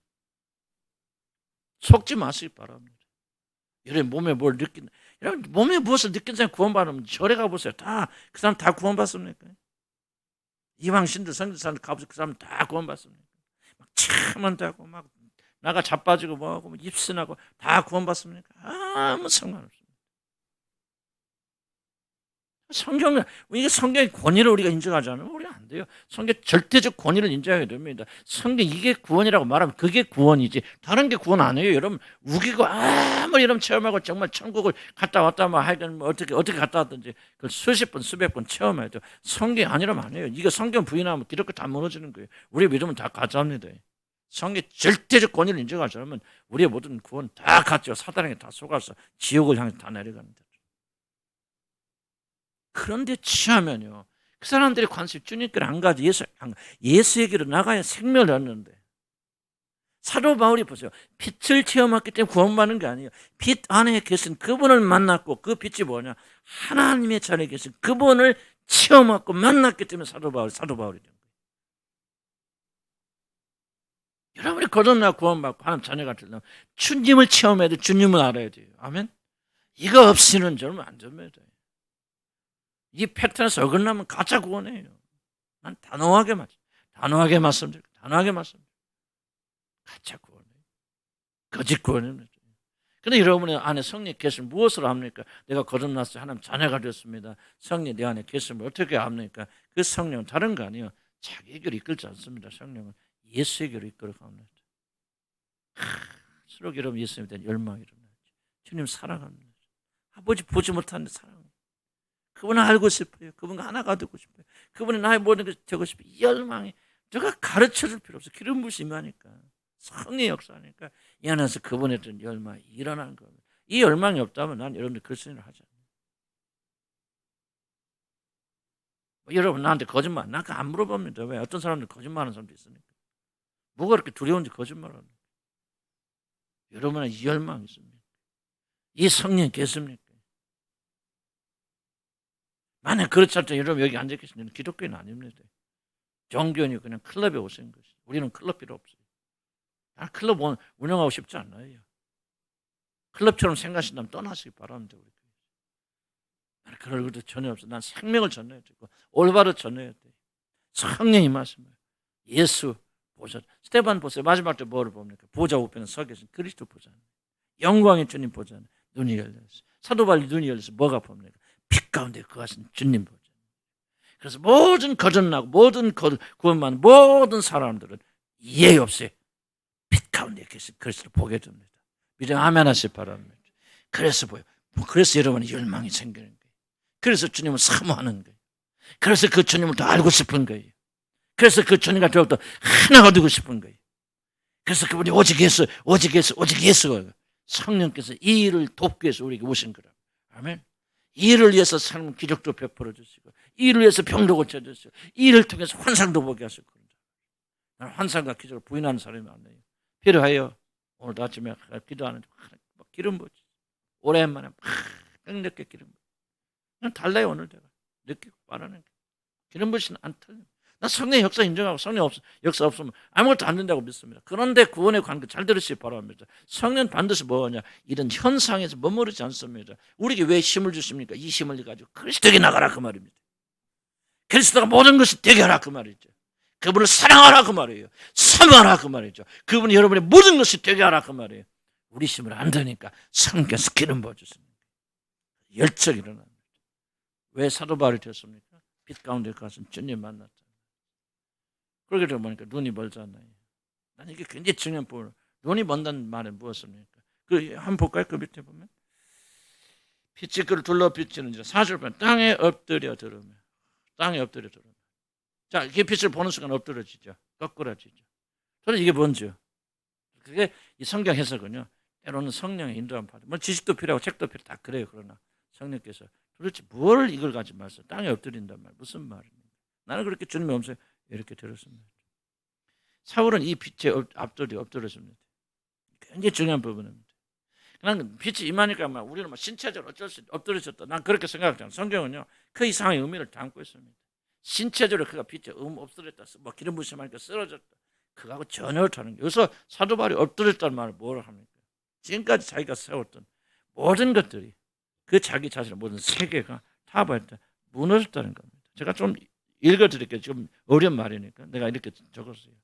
속지 마시기 바랍니다. 여러분 몸에 뭘 느낀다. 여러분 몸에 무엇을 느낀 사람 구원받으면 절에 가보세요. 다 그 사람 다 구원받습니까? 이방신들 성지사들 가보세요. 그 사람 다 구원받습니까? 막 참한다고 막 나가 자빠지고 뭐하고 입신하고 다 구원받습니까? 아무 상관없습니다. 성경은 이게 성경의 권위를 우리가 인정하지 않으면 우리 안 돼요. 성경 절대적 권위를 인정해야 됩니다. 성경 이게 구원이라고 말하면 그게 구원이지 다른 게 구원 아니에요. 여러분 우기고 아무리 여러분 체험하고 정말 천국을 갔다 왔다 뭐 하여간 뭐 어떻게 갔다 왔든지 그걸 수십 번 수백 번 체험해야죠. 성경이 아니라면 안 해요. 이거 성경 부인하면 기독교 다 무너지는 거예요. 우리 믿음은 다 가짜입니다. 성경 절대적 권위를 인정하지 않으면 우리의 모든 구원 다 가짜 사단에게 다 속아서 지옥을 향해 다 내려갑니다. 그런데 취하면요. 그 사람들의 관심이 주님께로 안 가지 예수에게로 나가야 생명을 얻는데 사도 바울이 보세요. 빛을 체험했기 때문에 구원받는 게 아니에요. 빛 안에 계신 그분을 만났고 그 빛이 뭐냐? 하나님의 자리에 계신 그분을 체험하고 만났기 때문에 사도 바울이 된 거예요. 여러분이 거듭나 구원받고 하나님 자녀가 되려면 주님을 체험해야 돼. 주님을 알아야 돼요. 아멘? 이거 없이는 저는 안 됩니다. 이 패턴에서 어긋나면 가짜 구원이에요. 난 단호하게 말씀드립니다. 단호하게 말씀드립니다. 가짜 구원이에요. 거짓 구원입니다. 그런데 여러분의 안에 성령 계시면 무엇을 합니까? 내가 거듭났어요. 하나님 자녀가 되었습니다. 성령 내 안에 계시면 어떻게 합니까? 그 성령은 다른 거 아니에요. 자기에게로 이끌지 않습니다. 성령은 예수에게로 이끌어 갑니다. 서로 여러분 예수님에 대한 열망이 일어나죠. 주님 사랑합니다. 아버지 보지 못하는데 사랑합니다. 그분을 알고 싶어요. 그분과 하나가 되고 싶어요. 그분이 나의 모든 것이 되고 싶어요. 이 열망이 제가 가르쳐줄 필요 없어요. 기름 부심이 하니까 성의 역사하니까 이 안에서 그분에 대한 열망이 일어나는 겁니다. 이 열망이 없다면 난 여러분들 그리스도인을 하지 않아요. 여러분 나한테 거짓말 난 안 물어봅니다. 왜? 어떤 사람들 거짓말하는 사람도 있으니까. 뭐가 그렇게 두려운지 거짓말하는 거예요. 여러분의 이 열망이 있습니다. 이 성령이 계십니까? 만약 그렇지 않다면 여러분 여기 앉아 계시는 기독교인 아닙니다. 종교인이 그냥 클럽에 오신 것이. 우리는 클럽 필요 없어요. 난 클럽 운영하고 싶지 않아요. 클럽처럼 생각하신다면 떠나시기 바랍니다. 우리. 나는 그럴 것도 전혀 없어. 난 생명을 전해야 되고 올바로 전해야 돼. 성령이 말씀해요. 예수 보좌. 스테반 보세요. 마지막 때 뭐를 봅니까? 보좌 우편에 서 계신 그리스도 보좌. 영광의 주님 보좌. 눈이 열렸어요. 사도 바울이 눈이 열려서 뭐가 봅니까? 빛 가운데 거하신 주님 보좌. 그래서 모든 거듭나고 모든 구원받는 모든 사람들은 예의 없이 빛 가운데 계신 그리스도를 보게 됩니다. 믿음 아멘 하시기 바랍니다. 그래서 보여. 그래서 여러분의 열망이 생기는 거예요. 그래서 주님을 사모하는 거예요. 그래서 그 주님을 더 알고 싶은 거예요. 그래서 그 주님과 더욱더 하나가 되고 싶은 거예요. 그래서 그분이 오직 예수가 성령께서 이 일을 돕기 위해서 우리에게 오신 거라. 아멘. 이 일을 위해서 삶은 기적도 베풀어 주시고 이 일을 위해서 병도 고쳐주시고 이 일을 통해서 환상도 보게 하실 겁니다. 나는 환상과 기적을 부인하는 사람이 아니에요. 필요해요. 오늘 아침에 기도하는데 기름 부으시 오랜만에 막 늦게 기름 부으시 그냥 달라요. 오늘 내가 느끼고 말하는 게. 기름 부으시는 안 틀려. 나 성령의 역사 인정하고 성령 역사 없으면 아무것도 안 된다고 믿습니다. 그런데 구원의 관계 잘 들으시기 바랍니다. 성령 반드시 뭐냐? 이런 현상에서 머무르지 않습니다. 우리에게 왜 힘을 주십니까? 이 힘을 가지고 그리스도에게 나가라 그 말입니다. 그리스도가 모든 것이 되게 하라 그 말이죠. 그분을 사랑하라 그 말이에요. 사모하라 그 말이죠. 그분이 여러분의 모든 것이 되게 하라 그 말이에요. 우리 힘을 안 되니까 성령께서 기름 부어주십니다. 열정이 일어납니다. 왜 사도 바울이 되었습니까? 빛 가운데 가서 주님 만났다. 그러게 되고 보니까 눈이 멀잖아요. 난 이게 굉장히 중요한 부분. 눈이 먼다는 말은 무엇입니까? 그 한번 볼까요? 그 밑에 보면 빛이 그를 둘러 비치는 자 4절 땅에 엎드려 들으며 땅에 엎드려 들으며 자, 이게 빛을 보는 순간 엎드려지죠. 거꾸러지죠. 저는 이게 뭔지요? 그게 이 성경 해석은요. 때로는 성령의 인도함 받아. 뭐 지식도 필요하고 책도 필요하고 다 그래요. 그러나 성령께서 도대체 뭘 이걸 가지고 말씀 땅에 엎드린단 말 무슨 말입니까? 나는 그렇게 주님의 음성에 이렇게 들었습니다. 사울은 이 빛에 엎드려집니다. 굉장히 중요한 부분입니다. 그냥 빛이 임하니까 우리는 신체적으로 어쩔 수 엎드려졌다. 난 그렇게 생각하지 않아요. 성경은요. 그 이상의 의미를 담고 있습니다. 신체적으로 그가 빛에 엎드렸다. 뭐 기름 부으심하니까 쓰러졌다. 그거하고 전혀 다른 게. 여기서 사도 바울이 엎드렸다는 말을 뭐라 합니까? 지금까지 자기가 세웠던 모든 것들이 그 자기 자신의 모든 세계가 타버렸다. 무너졌다는 겁니다. 제가 좀 읽어드릴게요. 좀 어려운 말이니까 내가 이렇게 적었어요.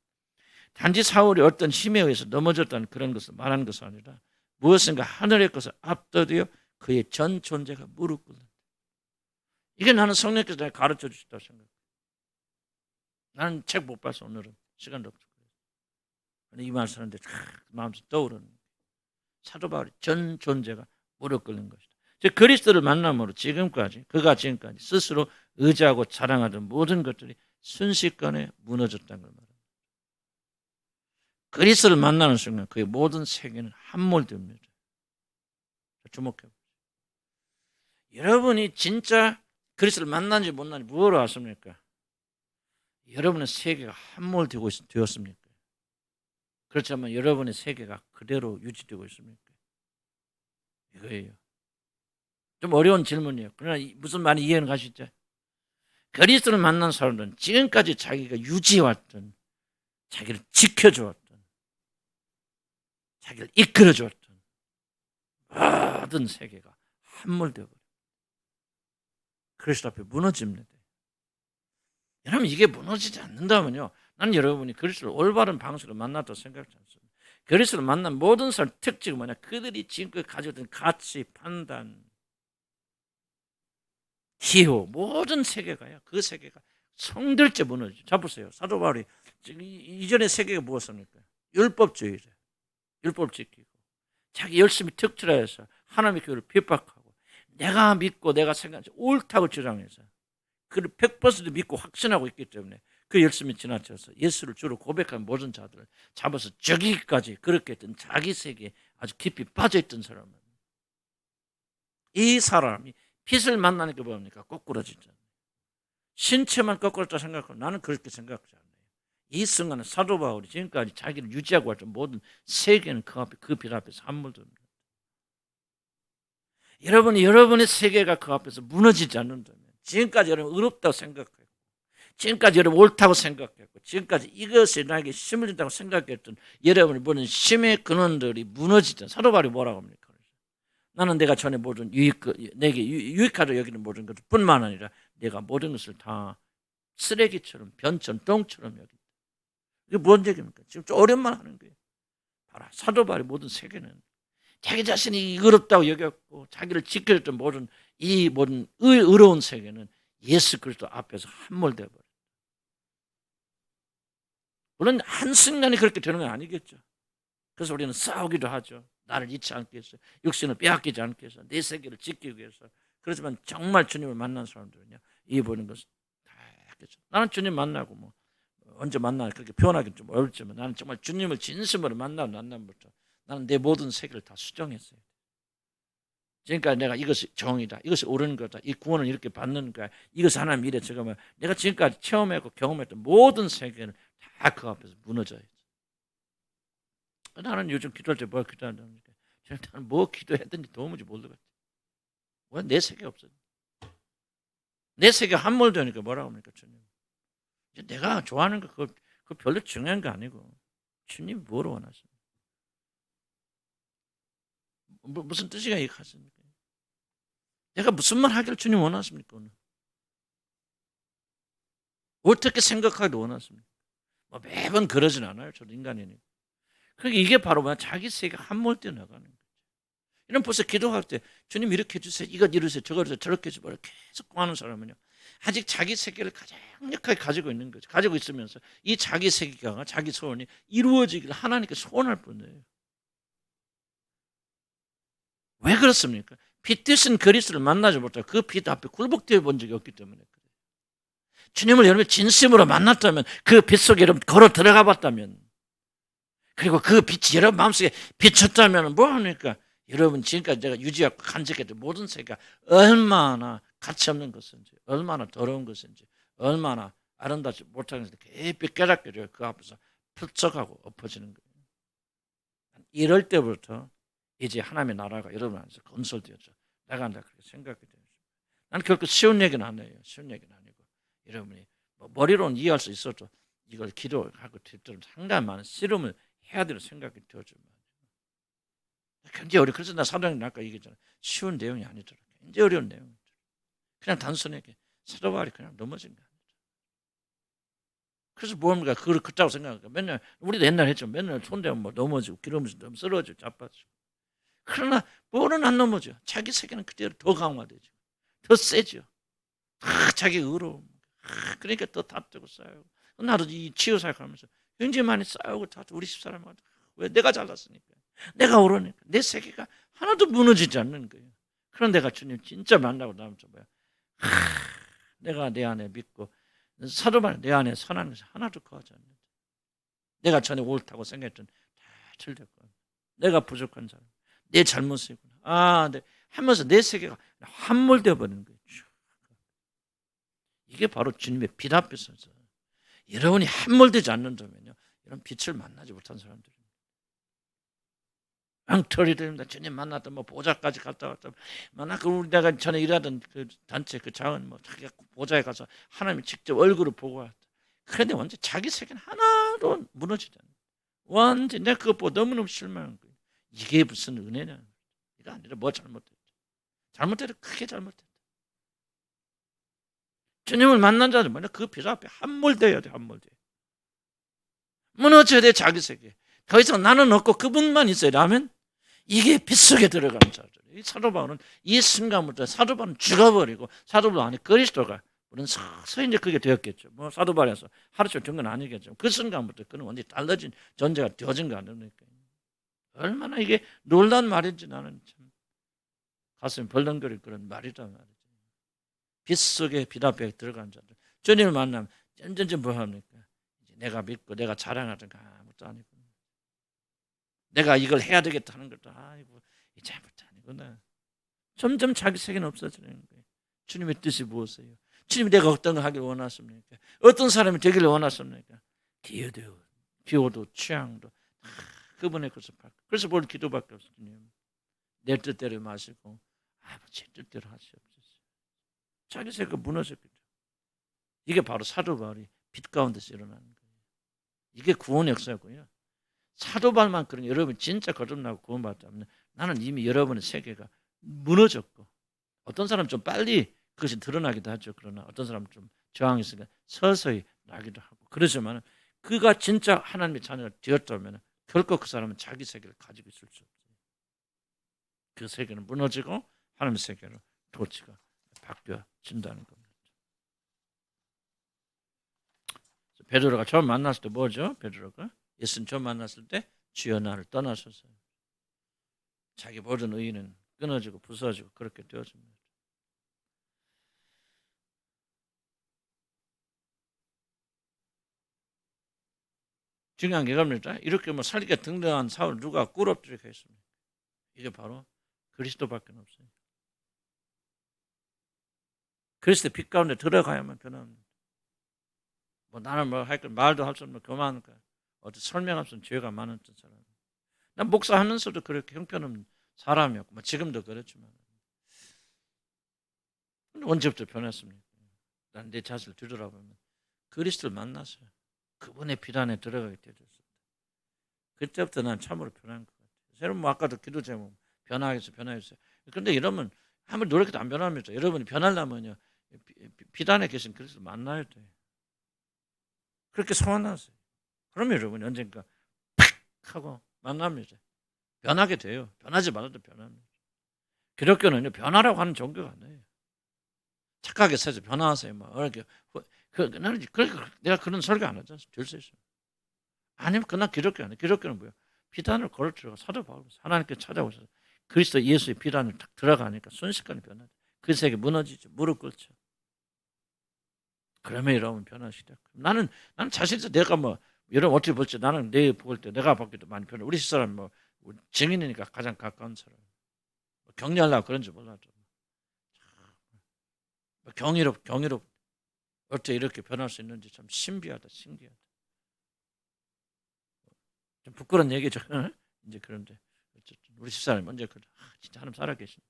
단지 사울이 어떤 힘에 의해서 넘어졌다는 그런 것을 말하는 것은 아니라 무엇인가 하늘의 것을 압도되어 그의 전 존재가 무릎 꿇는다. 이게 나는 성령께서 내가 가르쳐 주셨다고 생각해요. 나는 책 못 봐서 오늘은 시간도 없고 이 말 쓰는데 마음속 떠오르는 사도 바울이 전 존재가 무릎 꿇는 것이다. 즉 그리스도를 만남으로 그가 지금까지 스스로 의지하고 자랑하던 모든 것들이 순식간에 무너졌다는 걸 말합니다. 그리스도를 만나는 순간 그의 모든 세계는 함몰됩니다. 주목해 보세요. 여러분이 진짜 그리스도를 만난지 못 만난지 무엇을 아십니까? 여러분의 세계가 함몰되었습니까? 그렇지만 여러분의 세계가 그대로 유지되고 있습니까? 이거예요. 좀 어려운 질문이에요. 그러나 무슨 말이 이해는 가시죠? 그리스도를 만난 사람들은 지금까지 자기가 유지해왔던, 자기를 지켜주었던, 자기를 이끌어주었던 모든 세계가 함몰되어버려요. 그리스도 앞에 무너집니다. 여러분 이게 무너지지 않는다면요. 난 여러분이 그리스도를 올바른 방식으로 만났다고 생각하지 않습니다. 그리스도를 만난 모든 사람 특징은 뭐냐? 그들이 지금까지 가지고 있던 가치, 판단, 기호 모든 세계가요. 그 세계가 성들째 무너지죠. 자 보세요. 사도 바울이 이전의 세계가 무엇입니까? 율법주의죠. 율법 지키고 자기 열심히 특출해서 하나님의 교회를 핍박하고 내가 믿고 내가 생각하지 옳다고 주장해서 그를 100% 믿고 확신하고 있기 때문에 그 열심히 지나쳐서 예수를 주로 고백한 모든 자들을 잡아서 죽이기까지 그렇게 했던 자기 세계에 아주 깊이 빠져있던 사람은 이 사람이 빛을 만나니까 뭡니까? 거꾸로지잖아요. 신체만 거꾸로다 생각하고 나는 그렇게 생각하지 않아요. 이 순간에 사도 바울이 지금까지 자기를 유지하고 왔던 모든 세계는 그 빛 앞에서 함몰됩니다. 여러분의 세계가 그 앞에서 무너지지 않는다면 지금까지 여러분 의롭다고 생각했고 지금까지 여러분 옳다고 생각했고 지금까지 이것이 나에게 힘을 준다고 생각했던 여러분의 모든 힘의 근원들이 무너지잖아요. 사도 바울이 뭐라고 합니까? 나는 내가 전에 모든 내게 유익하다 여기는 모든 것뿐만 아니라 내가 모든 것을 다 쓰레기처럼 변천 똥처럼 여긴다. 이게 뭔 얘기입니까? 지금 좀 어려운 말 하는 거예요. 봐라, 사도 바울의 모든 세계는 자기 자신이 의롭다고 여겼고 자기를 지켜줬던 모든 이 모든 의로운 세계는 예수 그리스도 앞에서 함몰되어 버려요. 물론 한순간에 그렇게 되는 건 아니겠죠. 그래서 우리는 싸우기도 하죠. 나를 잊지 않기 위해서, 육신을 빼앗기지 않기 위해서, 내 세계를 지키기 위해서. 그렇지만 정말 주님을 만난 사람들은요, 이 보는 것은 다 했겠죠. 나는 주님 만나고 뭐 언제 만나 그렇게 표현하기는 좀 어렵지만 나는 정말 주님을 진심으로 만난 만남부터 나는 내 모든 세계를 다 수정했어요. 지금까지 내가 이것이 정의다, 이것이 옳은 거다, 이 구원을 이렇게 받는 거야, 이것이 하나님 일에 지금 내가 지금까지 체험했고 경험했던 모든 세계는 다 그 앞에서 무너져요. 나는 요즘 기도할 때 뭘 기도한답니까? 나는 뭐 기도했든지 도무지 모르겠지. 왜 내 세계 없어? 내 세계가 함몰되니까 뭐라고 합니까 주님? 이제 내가 좋아하는 거 그거 별로 중요한 거 아니고 주님 뭐로 원하십니까? 무슨 뜻이가 이 가십니까? 내가 무슨 말 하기를 주님 원하십니까? 오늘? 어떻게 생각하기를 원하십니까? 뭐 매번 그러진 않아요. 저도 인간이니까. 그러니까 이게 바로 뭐야? 자기 세계가 함몰되어 나가는 거죠. 이런 벌써 기도할 때 주님 이렇게 해주세요. 이것 이루세요. 저것 이루세요. 저렇게 해주세요. 계속 구하는 사람은요. 아직 자기 세계를 가장 강력하게 가지고 있는 거죠. 가지고 있으면서 이 자기 세계가 자기 소원이 이루어지기를 하나님께 소원할 뿐이에요. 왜 그렇습니까? 빛 대신 그리스도를 만나지 못하고 그 빛 앞에 굴복되어 본 적이 없기 때문에 그래요. 주님을 여러분이 진심으로 만났다면 그 빛 속에 여러분 걸어 들어가 봤다면 그리고 그 빛이 여러분 마음속에 비쳤다면 뭐 합니까? 여러분 지금까지 내가 유지하고 간직했던 모든 세계가 얼마나 가치 없는 것인지 얼마나 더러운 것인지 얼마나 아름답지 못한 것인지 깊이 깨닫게 돼요. 그 앞에서 풀쩍하고 엎어지는 거예요. 이럴 때부터 이제 하나님의 나라가 여러분 안에서 건설되었죠. 나간다 그렇게 생각이 돼요. 난 결코 쉬운 얘기는 아니에요. 쉬운 얘기는 아니고 여러분이 뭐 머리로는 이해할 수 있어도 이걸 기도하고 뒤처럼 상당히 많은 씨름을 해야 되는 생각이 들어요. 굉장히 어려워. 그래서 나 사도행전 아까 얘기했잖아요. 쉬운 내용이 아니더라. 굉장히 어려운 내용. 그냥 단순하게 사도 바울이 그냥 넘어진 거야. 그래서 뭡니까? 그걸 그렇다고 생각하니까 맨날 우리도 옛날 했죠. 맨날 손대면 뭐 넘어지고 기름지고 쓰러지고 자빠지고. 그러나 뭐는 안 넘어져. 자기 세계는 그대로 더 강화되죠. 더 세죠. 자기 의로움. 그러니까 더 다투고 싸우고. 나도 이 치유사역하면서 굉장히 많이 싸우고 다투고 우리 집사람하고 왜 내가 잘났으니까. 내가 옳으니까. 내 세계가 하나도 무너지지 않는 거예요. 그런 내가 주님 진짜 만나고 나면 좀 뭐야. 내가 내 안에 믿고 사도만 내 안에 선한 것이 하나도 거하지 않는다. 내가 전에 옳다고 생각했던 다 틀렸고 내가 부족한 사람. 내 잘못이구나. 네. 하면서 내 세계가 함몰되어 버리는 거예요. 이게 바로 주님의 빛 앞에서 여러분이 함몰되지 않는다면요. 이런 빛을 만나지 못한 사람들입니다. 엉터리 됩니다. 주님 만났다 뭐 보좌까지 갔다 왔다. 만나 우리 내가 전에 일하던 그 단체 그 자원 뭐 자기가 보좌에 가서 하나님 직접 얼굴을 보고 왔다. 그런데 완전 자기 세계는 하나도 무너지잖아요. 완전 내가 그거 보고 너무너무 실망한 거예요. 이게 무슨 은혜냐? 이거 아니라 뭐 잘못됐다. 잘못됐다. 크게 잘못됐다. 주님을 만난 자는 뭐냐? 그 빛 앞에 함몰되어야 돼. 함몰돼. 무너져야 돼. 자기 세계. 더 이상 나는 없고 그분만 있어야라면 이게 빛 속에 들어가는 자들. 사도 바울은 이 순간부터 사도 바울은 죽어버리고 사도 바울 안에 그리스도가 우리는 서서히 이제 그게 되었겠죠. 뭐 사도 바울에서 하루 종일 된 건 아니겠죠. 그 순간부터 그는 완전히 달라진 존재가 되어진 거 아닙니까? 얼마나 이게 놀라운 말인지 나는 참 가슴이 벌렁거릴 그런 말이란 말이죠. 빛 속에 빛 앞에 들어간 자들. 주님을 만나면 점점 뭐 합니까? 내가 믿고 내가 자랑하던 거 아무것도 아니고 내가 이걸 해야 되겠다 하는 것도 아니고 이제 아무것도 아니구나. 점점 자기 세계는 없어지는 거예요. 주님의 뜻이 무엇이에요? 주님이 내가 어떤 거 하길 원하십니까? 어떤 사람이 되기를 원하십니까? 기호도 취향도 그분의 것을 받고 그래서 뭘 기도밖에 없어요. 주님 내 뜻대로 마시고 아버지 뜻대로 하시옵소서. 자기 세계가 무너졌거든요. 이게 바로 사도 바울이 빛 가운데서 일어나는 거예요. 이게 구원의 역사고요. 사도 바울만 그런 여러분 진짜 거듭나고 구원받았다면 나는 이미 여러분의 세계가 무너졌고 어떤 사람은 좀 빨리 그것이 드러나기도 하죠. 그러나 어떤 사람은 좀 저항이 있으니까 서서히 나기도 하고 그러지만 그가 진짜 하나님의 자녀가 되었다면 결코 그 사람은 자기 세계를 가지고 있을 수 없어요. 그 세계는 무너지고 하나님의 세계로 도치가 바뀌어진다는 겁니다. 베드로가 처음 만났을 때 뭐죠? 베드로가 예수님 처음 만났을 때 주여 나를 떠나소서. 자기 모든 의의는 끊어지고 부서지고 그렇게 되어집니다. 중요한 게 겁니다. 이렇게 뭐 살기가 등등한 사울 누가 꿇어뜨리게 했습니다. 이게 바로 그리스도밖에 없어요. 그리스도 빛 가운데 들어가야만 변합니다. 뭐 나는 뭐 할 거 말도 할 수 없는 그만 어떤 설명 없는 죄가 많았던 사람. 난 목사하면서도 그렇게 형편없는 사람이었고 뭐 지금도 그렇지만 언제부터 변했습니까? 난 내 자신을 뒤돌아보면 그리스도를 만났어요. 그분의 피 안에 들어가게 되었습니다. 그때부터 난 참으로 변한 것 같아요. 여러분 뭐 아까도 기도 제목 변화하겠어요, 변화하겠어요. 그런데 이러면 아무리 노력해도 안 변합니다. 여러분이 변하려면요 피 안에 계신 그리스도를 만나야 돼요. 그렇게 소원하세요. 그러면 여러분이 언젠가 팍 하고 만납니다. 변하게 돼요. 변하지 말아도 변합니다. 기독교는요 변하라고 하는 종교가 아니에요. 착하게 살죠. 변화하세요. 뭐 이렇게 나는 내가 그런 설교 안 하잖아요. 될 수 있어요. 아니면 그날 기독교 아니에요. 기독교는 뭐예요? 비단을 걸어 들어가 사도 바울 하나님께 찾아오셔서 그리스도 예수의 비단을 딱 들어가니까 순식간에 변하죠. 그 세계 무너지죠. 무릎 꿇죠. 그러면 여러분 변화시켜. 나는 자신에서 내가 뭐 여러분 어떻게 볼지 나는 내 볼 때 내가 보기도 많이 변해. 우리 집사람 뭐 증인이니까 가장 가까운 사람. 격려하려고 그런지 몰라도 경이롭 어떻게 이렇게 변할 수 있는지 참 신기하다. 좀 부끄러운 얘기죠. 이제 그런데 어쨌든 우리 집사람이 언제 그래? 진짜 하나님 살아계신다.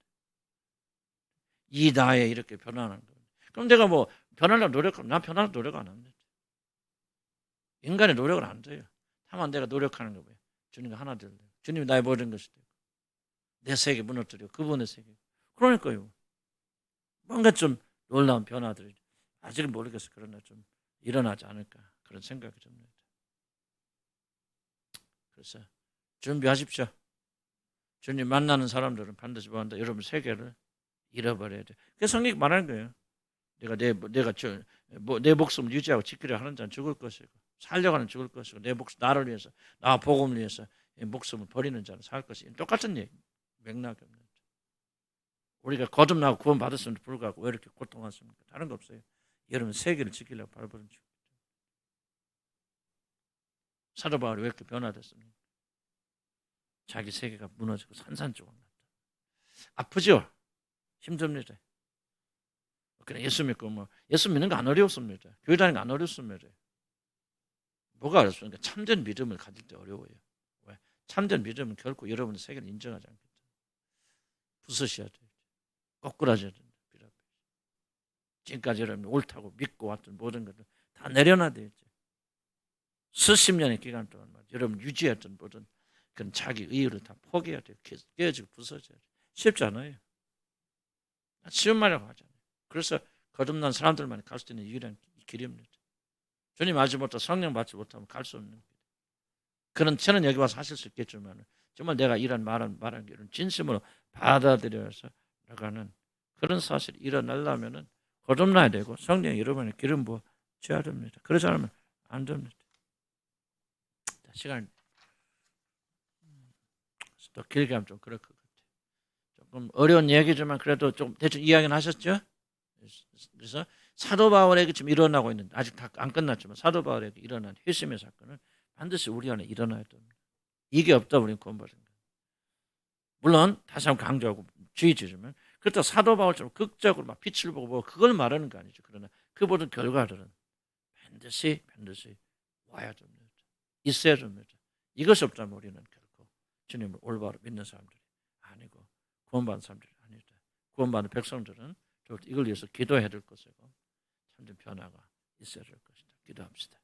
이 나이에 이렇게 변하는 거. 그럼 내가 뭐 변하려고 노력하면 난 변하려고 노력 안 합니다. 인간의 노력을 안 돼요. 다만 내가 노력하는 거 뭐예요? 주님과 하나 되려. 주님이 나의 모든 것이 되고 내 세계 무너뜨리고 그분의 세계. 그러니까요. 뭔가 좀 놀라운 변화들이 아직은 모르겠어요. 그러나 좀 일어나지 않을까 그런 생각이 듭니다. 그래서 준비하십시오. 주님 만나는 사람들은 반드시 뭐한다. 여러분 세계를 잃어버려야 돼. 그래서 성경이 말하는 거예요. 내 목숨을 유지하고 지키려 하는 자는 죽을 것이고 살려고 하는 죽을 것이고 내 목숨 나를 위해서 나와 복음을 위해서 목숨을 버리는 자는 살 것이 똑같은 얘기 맥락입니다. 우리가 거듭나고 구원 받았음에도 불구하고 왜 이렇게 고통하십니까? 다른 거 없어요. 여러분 세계를 지키려고 발버둥 치고 사도 바울이 왜 이렇게 변화됐습니까? 자기 세계가 무너지고 산산조각 났다. 아프죠? 힘듭니다. 그냥 예수 믿고 뭐 예수 믿는 거 안 어려웠습니다. 교회 다니는 거 안 어렵습니다. 뭐가 어렵습니까? 참된 믿음을 가질 때 어려워요. 왜? 참된 믿음은 결코 여러분의 세계를 인정하지 않겠다. 부서셔야 돼요. 거꾸라져야 된다. 지금까지 여러분이 옳다고 믿고 왔던 모든 것들 다 내려놔야 되죠. 수십 년의 기간 동안 여러분 유지했던 모든 그런 자기 의의를 다 포기해야 돼요. 깨어지고 부서져야 돼요. 쉽지 않아요. 쉬운 말이라고 하잖아요. 그래서 거듭난 사람들만 갈 수 있는 유일한 길입니다. 주님 알지 못하고 성령 받지 못하면 갈 수 없는 길. 그런 저는 여기 와서 하실 수 있겠지만 정말 내가 이런 말한 길은 진심으로 받아들여서 나가는 그런 사실이 일어나려면은 거듭나야 되고 성령 여러분의 기름 부어 줘야 됩니다. 그러지 않으면 안 됩니다. 시간 더 길게 하면 좀 그럴 것 같아요. 조금 어려운 얘기지만 그래도 좀 대충 이야기는 하셨죠? 그래서 사도 바울에게 지금 일어나고 있는 아직 다 안 끝났지만 사도 바울에게 일어난 회심의 사건은 반드시 우리 안에 일어나야 됩니다. 이게 없다 우리는 구원받은 거예요. 물론 다시 한번 강조하고 주의 주지만 그렇다고 사도 바울처럼 극적으로 막 빛을 보고 뭐 그걸 말하는 거 아니죠. 그러나 그 모든 결과들은 반드시 와야 됩니다. 있어야 됩니다. 이것이 없다면 우리는 결코 주님을 올바로 믿는 사람들이 아니고 구원받은 사람들이 아니다. 구원받은 백성들은 이걸 위해서 기도해야 될 것이고 참된 변화가 있어야 될 것이다. 기도합시다.